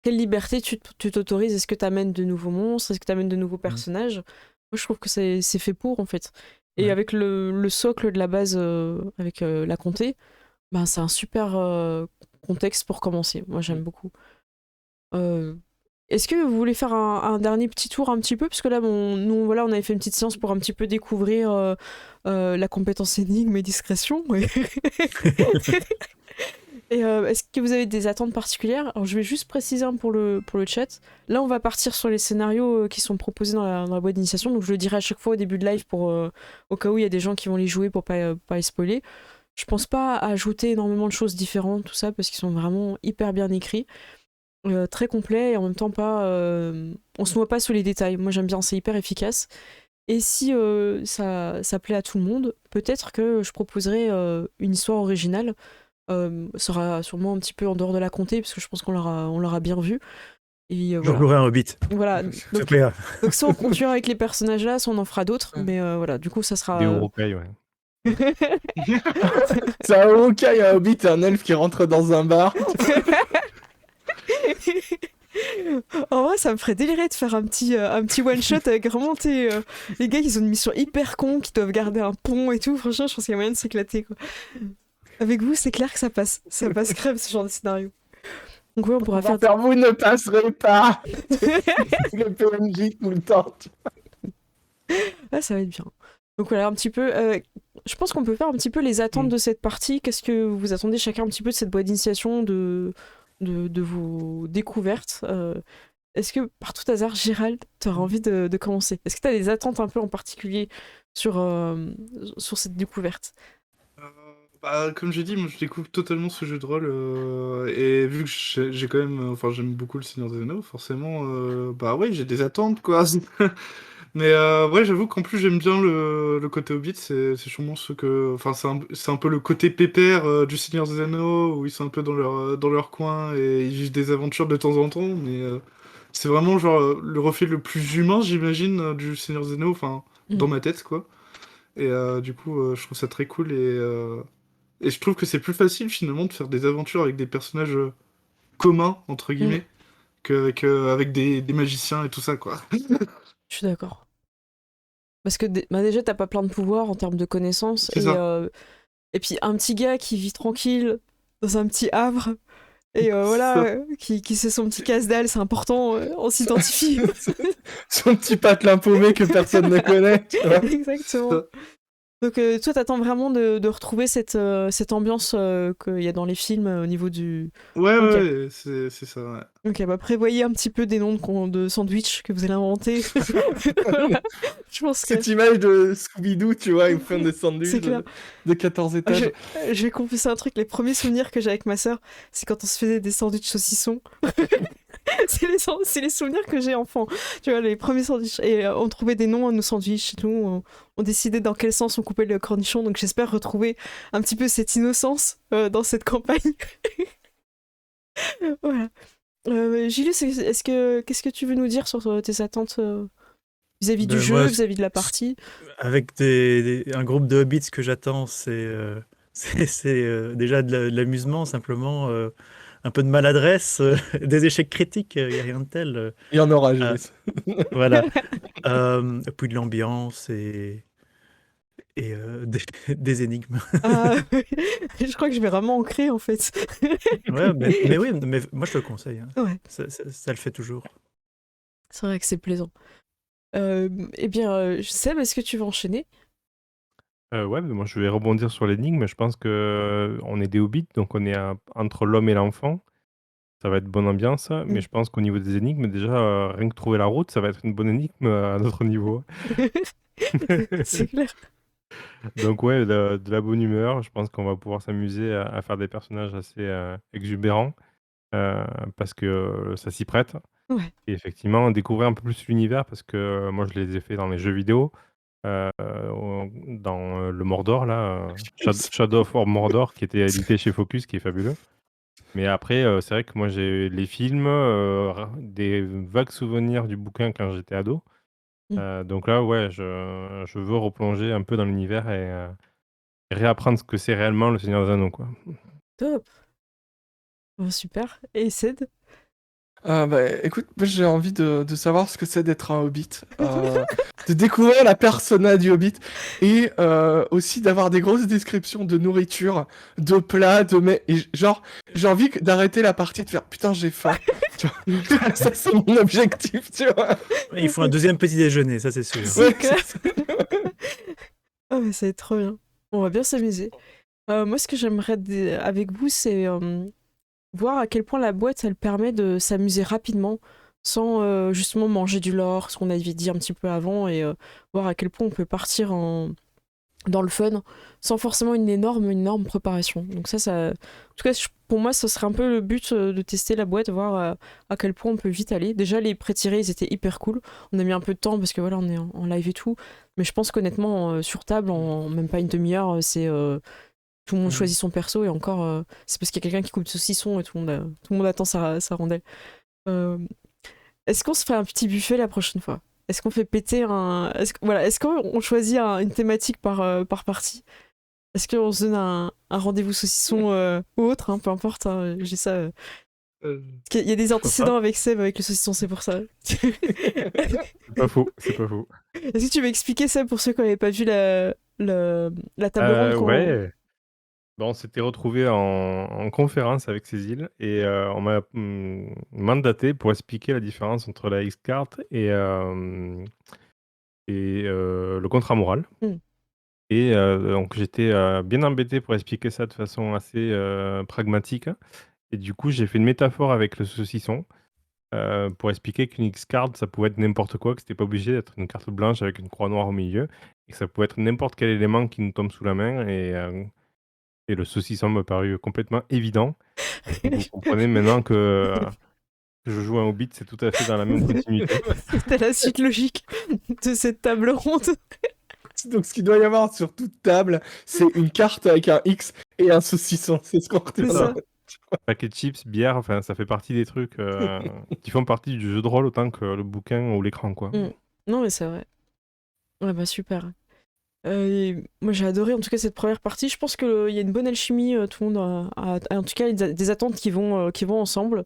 quelle liberté tu t'autorises? Est-ce que tu amènes de nouveaux monstres? Est-ce que tu amènes de nouveaux personnages? Moi, je trouve que c'est fait pour, en fait. Et Ouais. avec le socle de la base, avec la comté, ben, c'est un super contexte pour commencer. Moi, j'aime beaucoup. Est-ce que vous voulez faire un dernier petit tour un petit peu? Parce que là, nous, voilà, on avait fait une petite séance pour un petit peu découvrir la compétence énigme et discrétion. Et est-ce que vous avez des attentes particulières? Alors, je vais juste préciser pour le chat. Là, on va partir sur les scénarios qui sont proposés dans la boîte d'initiation. Donc, je le dirai à chaque fois au début de live au cas où il y a des gens qui vont les jouer pour pas les spoiler. Je pense pas ajouter énormément de choses différentes, tout ça, parce qu'ils sont vraiment hyper bien écrits. Très complet et en même temps on se noie pas sous les détails. Moi, j'aime bien, c'est hyper efficace. Et si ça plaît à tout le monde, peut-être que je proposerai une histoire originale. Sera sûrement un petit peu en dehors de la comté, parce que je pense qu'on l'aura bien vu. Et Je voilà. jouerai un hobbit. Voilà. Ça plaira. Donc soit on continue avec les personnages là, soit on en fera d'autres. Mais voilà, du coup, ça sera. Des Européens, ouais. C'est un Hawkeye, un hobbit et un elfe qui rentre dans un bar. En vrai, ça me ferait délirer de faire un petit one shot avec vraiment les gars qui ont une mission hyper con, qui doivent garder un pont et tout. Franchement, je pense qu'il y a moyen de s'éclater, quoi. Avec vous, c'est clair que ça passe crème, ce genre de scénario. Donc oui, on pourra faire. Vous ne passerez pas. Le PNJ tout le temps. Ah, ça va être bien. Donc voilà, un petit peu. Je pense qu'on peut faire un petit peu les attentes de cette partie. Qu'est-ce que vous attendez chacun un petit peu de cette boîte d'initiation, de vos découvertes? Est-ce que par tout hasard, Gérald, tu auras envie de commencer? Est-ce que tu as des attentes un peu en particulier sur cette découverte? Comme j'ai dit, moi je découvre totalement ce jeu de rôle et vu que j'ai quand même, enfin j'aime beaucoup le Seigneur des Anneaux, forcément, ouais j'ai des attentes quoi. Mais ouais, j'avoue qu'en plus j'aime bien le côté Hobbit, c'est sûrement ce que, enfin c'est un peu le côté pépère du Seigneur des Anneaux où ils sont un peu dans leur coin et ils vivent des aventures de temps en temps, mais c'est vraiment genre le reflet le plus humain j'imagine du Seigneur des Anneaux, enfin dans ma tête quoi. Et du coup je trouve ça très cool et je trouve que c'est plus facile finalement de faire des aventures avec des personnages communs, entre guillemets, qu'avec avec des magiciens et tout ça, quoi. Je suis d'accord. Parce que déjà, t'as pas plein de pouvoirs en termes de connaissances. C'est ça. Et puis, un petit gars qui vit tranquille dans un petit havre, et qui sait son petit casse-dalle, c'est important, on s'identifie. Son petit patelin paumé que personne ne connaît. Tu vois. Exactement. Donc toi, t'attends vraiment de retrouver cette ambiance qu'il y a dans les films au niveau du... Ouais, Ok. ouais, c'est ça, ouais. Ok, bah prévoyez un petit peu des noms de sandwich que vous allez inventer. Voilà. Je pense que Cette image de Scooby-Doo, tu vois, ils font des c'est sandwichs clair. de 14 Je, étages. je vais confesser un truc, les premiers souvenirs que j'ai avec ma sœur, c'est quand on se faisait des sandwichs saucissons. C'est les souvenirs que j'ai enfant. Tu vois, les premiers sandwichs. Et on trouvait des noms à nos sandwichs et tout. On décidait dans quel sens on coupait le cornichon. Donc j'espère retrouver un petit peu cette innocence dans cette campagne. Voilà. Gilles, qu'est-ce que tu veux nous dire sur tes attentes vis-à-vis du Ben, jeu, moi, vis-à-vis de la partie? avec un groupe de hobbits, ce que j'attends, c'est déjà de l'amusement, simplement, un peu de maladresse, des échecs critiques, il n'y a rien de tel. Il y en aura, Ah, Gilles. voilà. Puis de l'ambiance et des énigmes. Ah, je crois que je vais vraiment ancrer en fait. Ouais, mais oui, mais moi je te le conseille, hein. Ouais, Ça le fait toujours. c'est vrai que c'est plaisant. Eh bien, Seb, est-ce que tu veux enchaîner? Ouais, mais moi je vais rebondir sur l'énigme. Je pense que on est des hobbits, donc on est entre l'homme et l'enfant. Ça va être bonne ambiance, mais je pense qu'au niveau des énigmes, déjà, rien que trouver la route, ça va être une bonne énigme à notre niveau. C'est clair. Donc ouais, de la bonne humeur. Je pense qu'on va pouvoir s'amuser à faire des personnages assez exubérants, parce que ça s'y prête. Ouais. Et effectivement, découvrir un peu plus l'univers, parce que moi je les ai fait dans les jeux vidéo, dans le Mordor, là, Shadow of War Mordor, qui était édité chez Focus, qui est fabuleux. Mais après, c'est vrai que moi j'ai les films, des vagues souvenirs du bouquin quand j'étais ado. Donc là, ouais, je veux replonger un peu dans l'univers et réapprendre ce que c'est réellement le Seigneur des Anneaux, quoi. Top. Bon, super. Et Ced? Bah, écoute, moi j'ai envie de savoir ce que c'est d'être un hobbit, de découvrir la persona du hobbit et aussi d'avoir des grosses descriptions de nourriture, de plats, genre j'ai envie d'arrêter la partie et de faire putain j'ai faim. Tu vois, ça c'est mon objectif, tu vois. Il faut un deuxième petit déjeuner, ça c'est sûr. C'est clair. Ah, mais ça va être trop bien. On va bien s'amuser. Moi, ce que j'aimerais avec vous, c'est voir à quel point la boîte, elle permet de s'amuser rapidement sans justement manger du lore, ce qu'on avait dit un petit peu avant, et voir à quel point on peut partir dans le fun sans forcément une énorme préparation. Donc en tout cas, pour moi, ce serait un peu le but de tester la boîte, voir à quel point on peut vite aller. Déjà, les pré-tirés, ils étaient hyper cool. On a mis un peu de temps parce que voilà, on est en live et tout. Mais je pense qu'honnêtement, sur table, en même pas une demi-heure, c'est... tout le monde choisit son perso et encore, c'est parce qu'il y a quelqu'un qui coupe le saucisson et tout le monde attend sa rondelle. Est-ce qu'on se fait un petit buffet la prochaine fois? Est-ce qu'on fait péter un... Est-ce qu'on choisit une thématique par partie? Est-ce qu'on se donne un rendez-vous saucisson ou autre, hein, peu importe, hein, j'ai ça. Parce qu'il y a des antécédents avec Seb, avec le saucisson, c'est pour ça. C'est pas faux, c'est pas faux. Est-ce que tu veux expliquer, Seb, pour ceux qui n'avaient pas vu la table ronde Ouais. Bon, on s'était retrouvés en conférence avec Cécile et on m'a mandaté pour expliquer la différence entre la X-Card et le contrat moral. Et donc j'étais bien embêté pour expliquer ça de façon assez pragmatique. Et du coup, j'ai fait une métaphore avec le saucisson pour expliquer qu'une X-Card, ça pouvait être n'importe quoi, que c'était pas obligé d'être une carte blanche avec une croix noire au milieu, et que ça pouvait être n'importe quel élément qui nous tombe sous la main. Et le saucisson m'a paru complètement évident. Donc vous comprenez maintenant que je joue un Hobbit, c'est tout à fait dans la même continuité. C'était la suite logique de cette table ronde. Donc ce qu'il doit y avoir sur toute table, c'est une carte avec un X et un saucisson. C'est ce qu'on retient. C'est ça. Paquet de chips, bière, enfin ça fait partie des trucs qui font partie du jeu de rôle autant que le bouquin ou l'écran, quoi. Non, mais c'est vrai. Ouais, bah super. Moi j'ai adoré en tout cas cette première partie. Je pense qu'il y a une bonne alchimie, tout le monde en tout cas des attentes qui vont ensemble.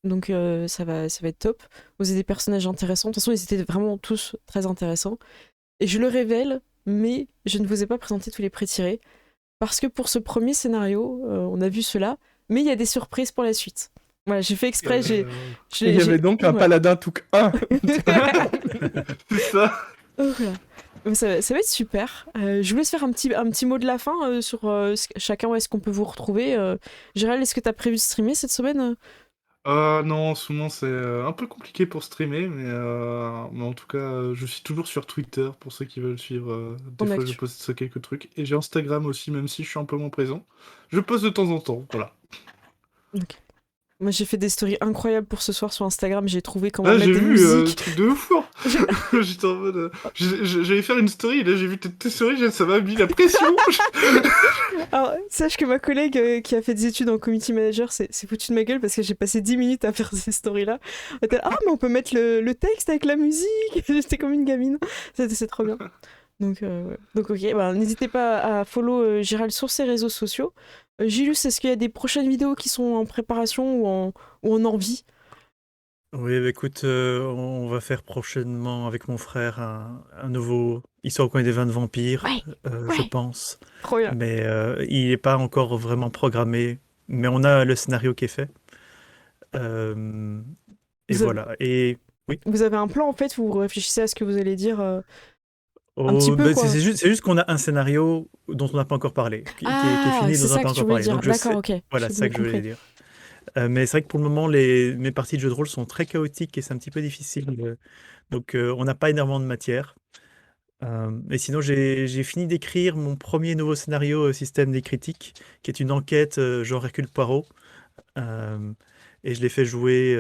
Donc ça va être top. Vous avez des personnages intéressants. De toute façon, ils étaient vraiment tous très intéressants. Et je le révèle, mais je ne vous ai pas présenté tous les pré-tirés. Parce que pour ce premier scénario, on a vu cela, mais il y a des surprises pour la suite. Voilà, j'ai fait exprès. Il y avait donc un paladin Touk 1. C'est ça. Oh, voilà. Ça va être super. Je vous laisse faire un petit mot de la fin sur chacun où est-ce qu'on peut vous retrouver. Gérald, est-ce que tu as prévu de streamer cette semaine? Non, en ce moment c'est un peu compliqué pour streamer, mais en tout cas, je suis toujours sur Twitter pour ceux qui veulent suivre. Des En fois, je actu. poste quelques trucs. Et j'ai Instagram aussi, même si je suis un peu moins présent. Je poste de temps en temps, voilà. Ok. Moi, j'ai fait des stories incroyables pour ce soir sur Instagram. J'ai trouvé comment Là, mettre j'ai des vu musiques. truc de ouf, hein. Je- J'étais en mode. J'allais faire une story, et là, j'ai vu tes stories, ça m'a mis la pression. Alors, sache que ma collègue qui a fait des études en community manager s'est foutue de ma gueule parce que j'ai passé 10 minutes à faire ces stories-là. Elle était là, ah, mais on peut mettre le texte avec la musique. J'étais comme une gamine. C'est trop bien. Donc, ouais. Donc ok, bah, n'hésitez pas à follow Gérald sur ses réseaux sociaux. Gilus, est-ce qu'il y a des prochaines vidéos qui sont en préparation ou en envie? Oui, bah, écoute, on va faire prochainement avec mon frère un nouveau Histoire au coin des vins de vampires, Ouais, je ouais, pense. trop bien. Mais il n'est pas encore vraiment programmé. Mais on a le scénario qui est fait. Euh, et Vous avez, voilà. Et oui. vous avez un plan en fait, vous réfléchissez à ce que vous allez dire un petit Oh, peu bah, quoi. c'est juste qu'on a un scénario dont on n'a pas encore parlé, qui est Ah, fini, dont c'est on n'a ça pas que tu encore voulais parlé. dire. Donc je D'accord, sais, ok, voilà, j'ai c'est ça bien que je voulais compris. dire. Mais c'est vrai que pour le moment, mes parties de jeu de rôle sont très chaotiques et c'est un petit peu difficile. Donc on n'a pas énormément de matière. Et sinon, j'ai fini d'écrire mon premier nouveau scénario système des critiques, qui est une enquête genre Hercule Poirot. Euh, et je l'ai fait jouer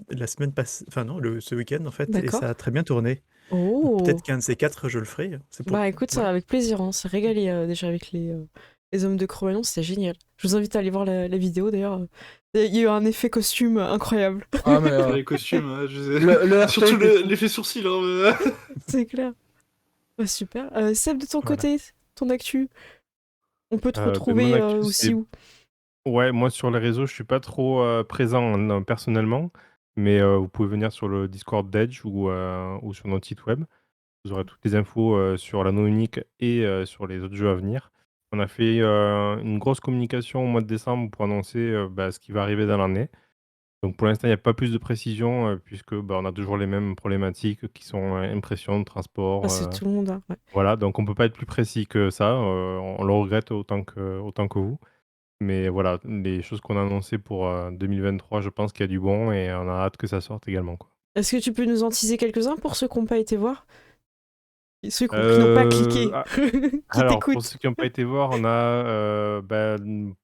la semaine passée, enfin non, ce week-end en fait, et ça a D'accord. très bien tourné. Donc peut-être Oh, qu'un de ces quatre, je le ferai. C'est pour. bah écoute, ça Voilà. avec plaisir, on s'est régalé déjà avec les hommes de Cro-Magnon, c'était génial. Je vous invite à aller voir la vidéo d'ailleurs. Il y a eu un effet costume incroyable. Ah, mais Les costumes, le RP surtout était fou. l'effet sourcil, hein. C'est clair. Bah, super. Seb, de ton Voilà. côté, ton actu, on peut te Mon retrouver actu, aussi c'est où? ouais, moi sur les réseaux, je suis pas trop présent personnellement, mais vous pouvez venir sur le Discord d'Edge ou sur notre site web. Vous aurez toutes les infos sur l'anneau unique et sur les autres jeux à venir. On a fait une grosse communication au mois de décembre pour annoncer ce qui va arriver dans l'année. Donc pour l'instant, il n'y a pas plus de précision puisque on a toujours les mêmes problématiques qui sont impression, Ah, transport. c'est tout le monde, hein, ouais. Voilà, donc on peut pas être plus précis que ça. On le regrette autant que vous. Mais voilà, les choses qu'on a annoncées pour 2023, je pense qu'il y a du bon et on a hâte que ça sorte également, quoi. Est-ce que tu peux nous en teaser quelques-uns pour ceux qui n'ont pas été voir? Et ceux qui n'ont pas Euh, cliqué, ah, qui alors, pour t'écoutent? ceux qui n'ont pas été voir, on a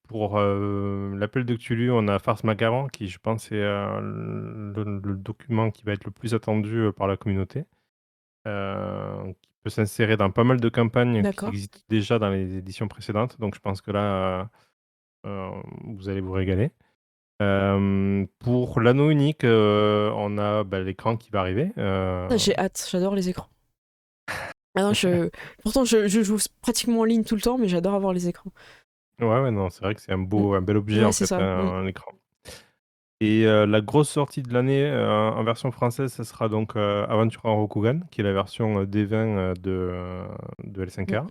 pour l'appel de Cthulhu, on a Farce Macaron, qui je pense est le document qui va être le plus attendu par la communauté, qui peut s'insérer dans pas mal de campagnes qui D'accord. existent déjà dans les éditions précédentes. Donc je pense que là, vous allez vous régaler. Pour l'anneau unique, on a l'écran qui va arriver. Ah, j'ai hâte, j'adore les écrans. Ah non, pourtant je joue pratiquement en ligne tout le temps, mais j'adore avoir les écrans. Ouais, non, c'est vrai que c'est Mm. un bel objet Ouais, en c'est fait, ça. Mm. un écran. Et la grosse sortie de l'année en version française, ça sera donc Aventura Rokugan, qui est la version D20 de Mm. L5R.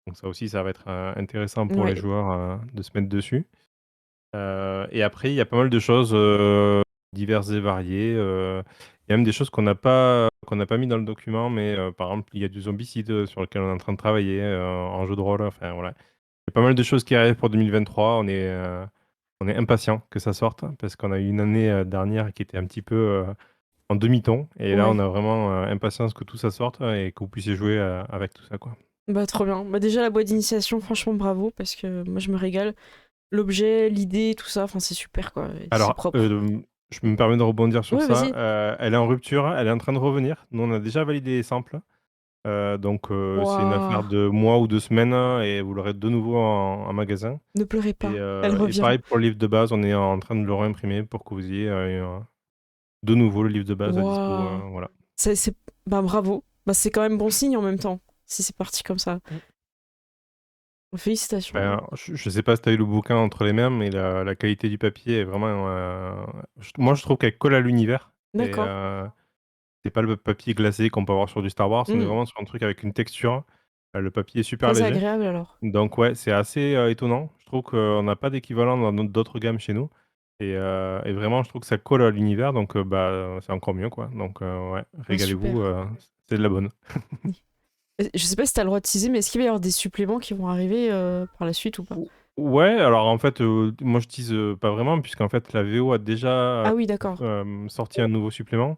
Donc ça aussi, ça va être intéressant pour Ouais. les joueurs de se mettre dessus. Et après, il y a pas mal de choses diverses et variées. Il y a même des choses qu'on n'a pas mis dans le document, mais par exemple, il y a du Zombicide sur lequel on est en train de travailler en jeu de rôle. Enfin, voilà. Il y a pas mal de choses qui arrivent pour 2023. On est impatient que ça sorte parce qu'on a eu une année dernière qui était un petit peu en demi-ton. Et là, on Ouais. a vraiment impatience que tout ça sorte et que vous puissiez jouer avec tout ça, quoi. Bah trop bien. Bah déjà la boîte d'initiation, franchement bravo, parce que moi je me régale. L'objet, l'idée, tout ça, enfin c'est super quoi. Et c'est Alors, propre. je me permets de rebondir sur Ouais, ça. vas-y. Elle est en rupture, elle est en train de revenir. Nous, on a déjà validé les samples. Donc, c'est une affaire Waouh. de mois ou 2 semaines et vous l'aurez de nouveau en magasin. Ne pleurez Et, pas, elle revient. pareil pour le livre de base, on est en train de le réimprimer pour que vous ayez de nouveau le livre de base à dispo. Waouh. Voilà. Bah bravo. Bah c'est quand même bon signe en même temps, si c'est parti comme ça. Félicitations. Ben, je sais pas si tu as eu le bouquin entre les mains, mais la qualité du papier est vraiment. Moi, je trouve qu'elle colle à l'univers. Et D'accord. c'est pas le papier glacé qu'on peut avoir sur du Star Wars. On est Hmm. vraiment sur un truc avec une texture. Le papier est super Très léger. agréable alors. Donc, ouais, c'est assez étonnant. Je trouve qu'on n'a pas d'équivalent dans d'autres gammes chez nous. Et vraiment, je trouve que ça colle à l'univers. Donc, c'est encore mieux, quoi. Donc, ouais, Ah, régalez-vous. super. C'est de la bonne. Je sais pas si t'as le droit de teaser, mais est-ce qu'il va y avoir des suppléments qui vont arriver par la suite ou pas? Ouais, alors en fait, moi je tease pas vraiment, puisqu'en fait la VO a déjà Ah oui, d'accord. sorti un nouveau supplément.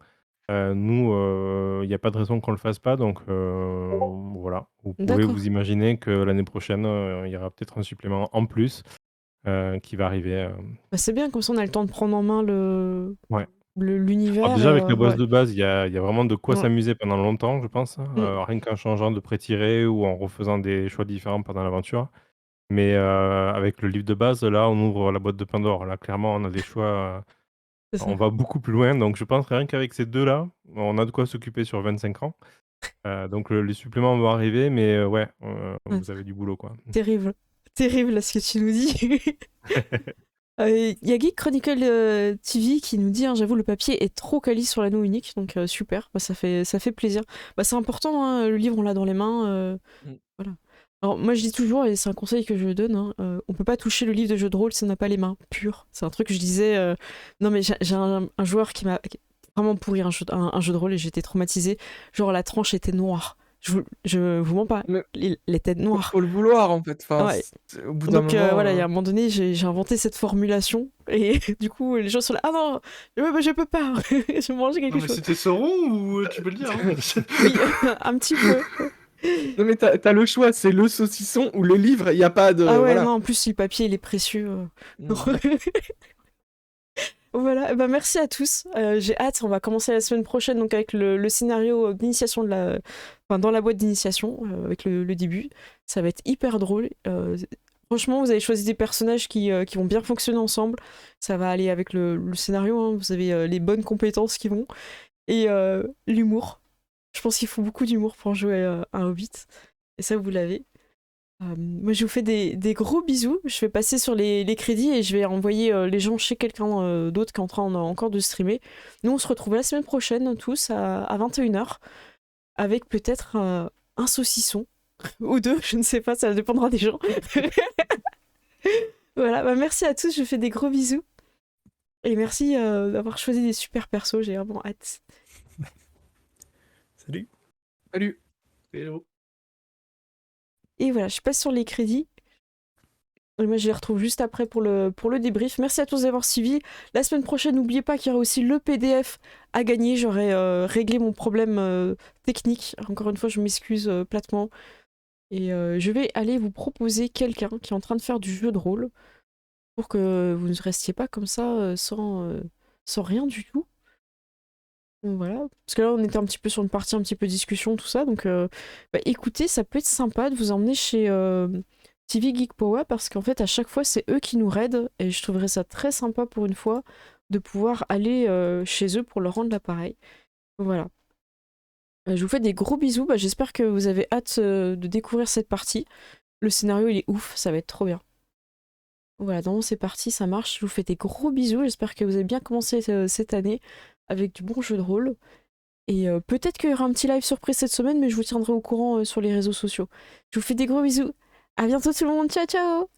Nous, il n'y a pas de raison qu'on le fasse pas, donc voilà. Vous pouvez D'accord. vous imaginer que l'année prochaine, il y aura peut-être un supplément en plus qui va arriver. Bah, c'est bien, comme ça on a le temps de prendre en main Ouais. Alors l'univers déjà et avec la boîte ouais. de base, il y a vraiment de quoi Ouais. s'amuser pendant longtemps, je pense, hein, Mm. rien qu'en changeant de pré-tiré ou en refaisant des choix différents pendant l'aventure. Mais avec le livre de base, là, on ouvre la boîte de Pandore. Là, clairement, on a des choix, C'est on ça. va beaucoup plus loin. Donc je pense rien qu'avec ces 2 là, on a de quoi s'occuper sur 25 ans. Donc les suppléments vont arriver, mais ouais, Ouais. vous avez du boulot, quoi. Terrible. Terrible là, ce que tu nous dis. Il y a Geek Chronicle TV qui nous dit, hein, j'avoue, le papier est trop quali sur l'anneau unique, donc super, bah, ça fait plaisir. Bah, c'est important, hein, le livre, on l'a dans les mains. Mm. Voilà. Alors, moi, je dis toujours, et c'est un conseil que je donne, hein, on peut pas toucher le livre de jeu de rôle si on n'a pas les mains pures. C'est un truc que je disais. Non, mais j'ai un joueur qui m'a vraiment pourri un jeu de rôle et j'étais traumatisée. Genre, la tranche était noire. Je vous mens pas, Mais les têtes noires. faut le vouloir en fait. Enfin, Ouais. au bout d'un Donc moment. voilà, il y a un moment donné, j'ai inventé cette formulation et du coup, les gens sont là, ah non, je peux pas, je vais manger Non, quelque mais chose. c'était Sauron ou tu peux le dire, hein? Oui, un petit peu. Non mais t'as le choix, c'est le saucisson ou le livre. Il y a pas de Ah ouais, voilà. non, en plus, si le papier, il est précieux. Mm. Voilà, eh ben, merci à tous. J'ai hâte, on va commencer la semaine prochaine donc avec le scénario d'initiation enfin, dans la boîte d'initiation, avec le début. Ça va être hyper drôle. Franchement, vous avez choisi des personnages qui vont bien fonctionner ensemble. Ça va aller avec le scénario, hein. Vous avez les bonnes compétences qui vont. Et l'humour. Je pense qu'il faut beaucoup d'humour pour jouer un Hobbit. Et ça, vous l'avez. Moi, je vous fais des gros bisous. Je vais passer sur les crédits et je vais envoyer les gens chez quelqu'un d'autre qui est en train encore de streamer. Nous, on se retrouve la semaine prochaine, tous, à 21h, avec peut-être un saucisson ou deux, je ne sais pas, ça dépendra des gens. Voilà, bah merci à tous, je vous fais des gros bisous. Et merci d'avoir choisi des super persos, j'ai vraiment hâte. Salut. Salut. Hello. Et voilà, je passe sur les crédits. Et moi, je les retrouve juste après pour le débrief. Merci à tous d'avoir suivi. La semaine prochaine, n'oubliez pas qu'il y aura aussi le PDF à gagner. J'aurai réglé mon problème technique. Encore une fois, je m'excuse platement. Et je vais aller vous proposer quelqu'un qui est en train de faire du jeu de rôle pour que vous ne restiez pas comme ça sans rien du tout. Donc voilà. Parce que là, on était un petit peu sur une partie un petit peu discussion, tout ça. Donc bah, écoutez, ça peut être sympa de vous emmener chez TV Geek Power parce qu'en fait, à chaque fois, c'est eux qui nous raident. Et je trouverais ça très sympa pour une fois de pouvoir aller chez eux pour leur rendre l'appareil. Voilà. Je vous fais des gros bisous. Bah, j'espère que vous avez hâte de découvrir cette partie. Le scénario, il est ouf. Ça va être trop bien. Voilà, donc c'est parti, ça marche. Je vous fais des gros bisous. J'espère que vous avez bien commencé cette année avec du bon jeu de rôle. Et peut-être qu'il y aura un petit live surprise cette semaine, mais je vous tiendrai au courant sur les réseaux sociaux. Je vous fais des gros bisous. À bientôt tout le monde. Ciao, ciao!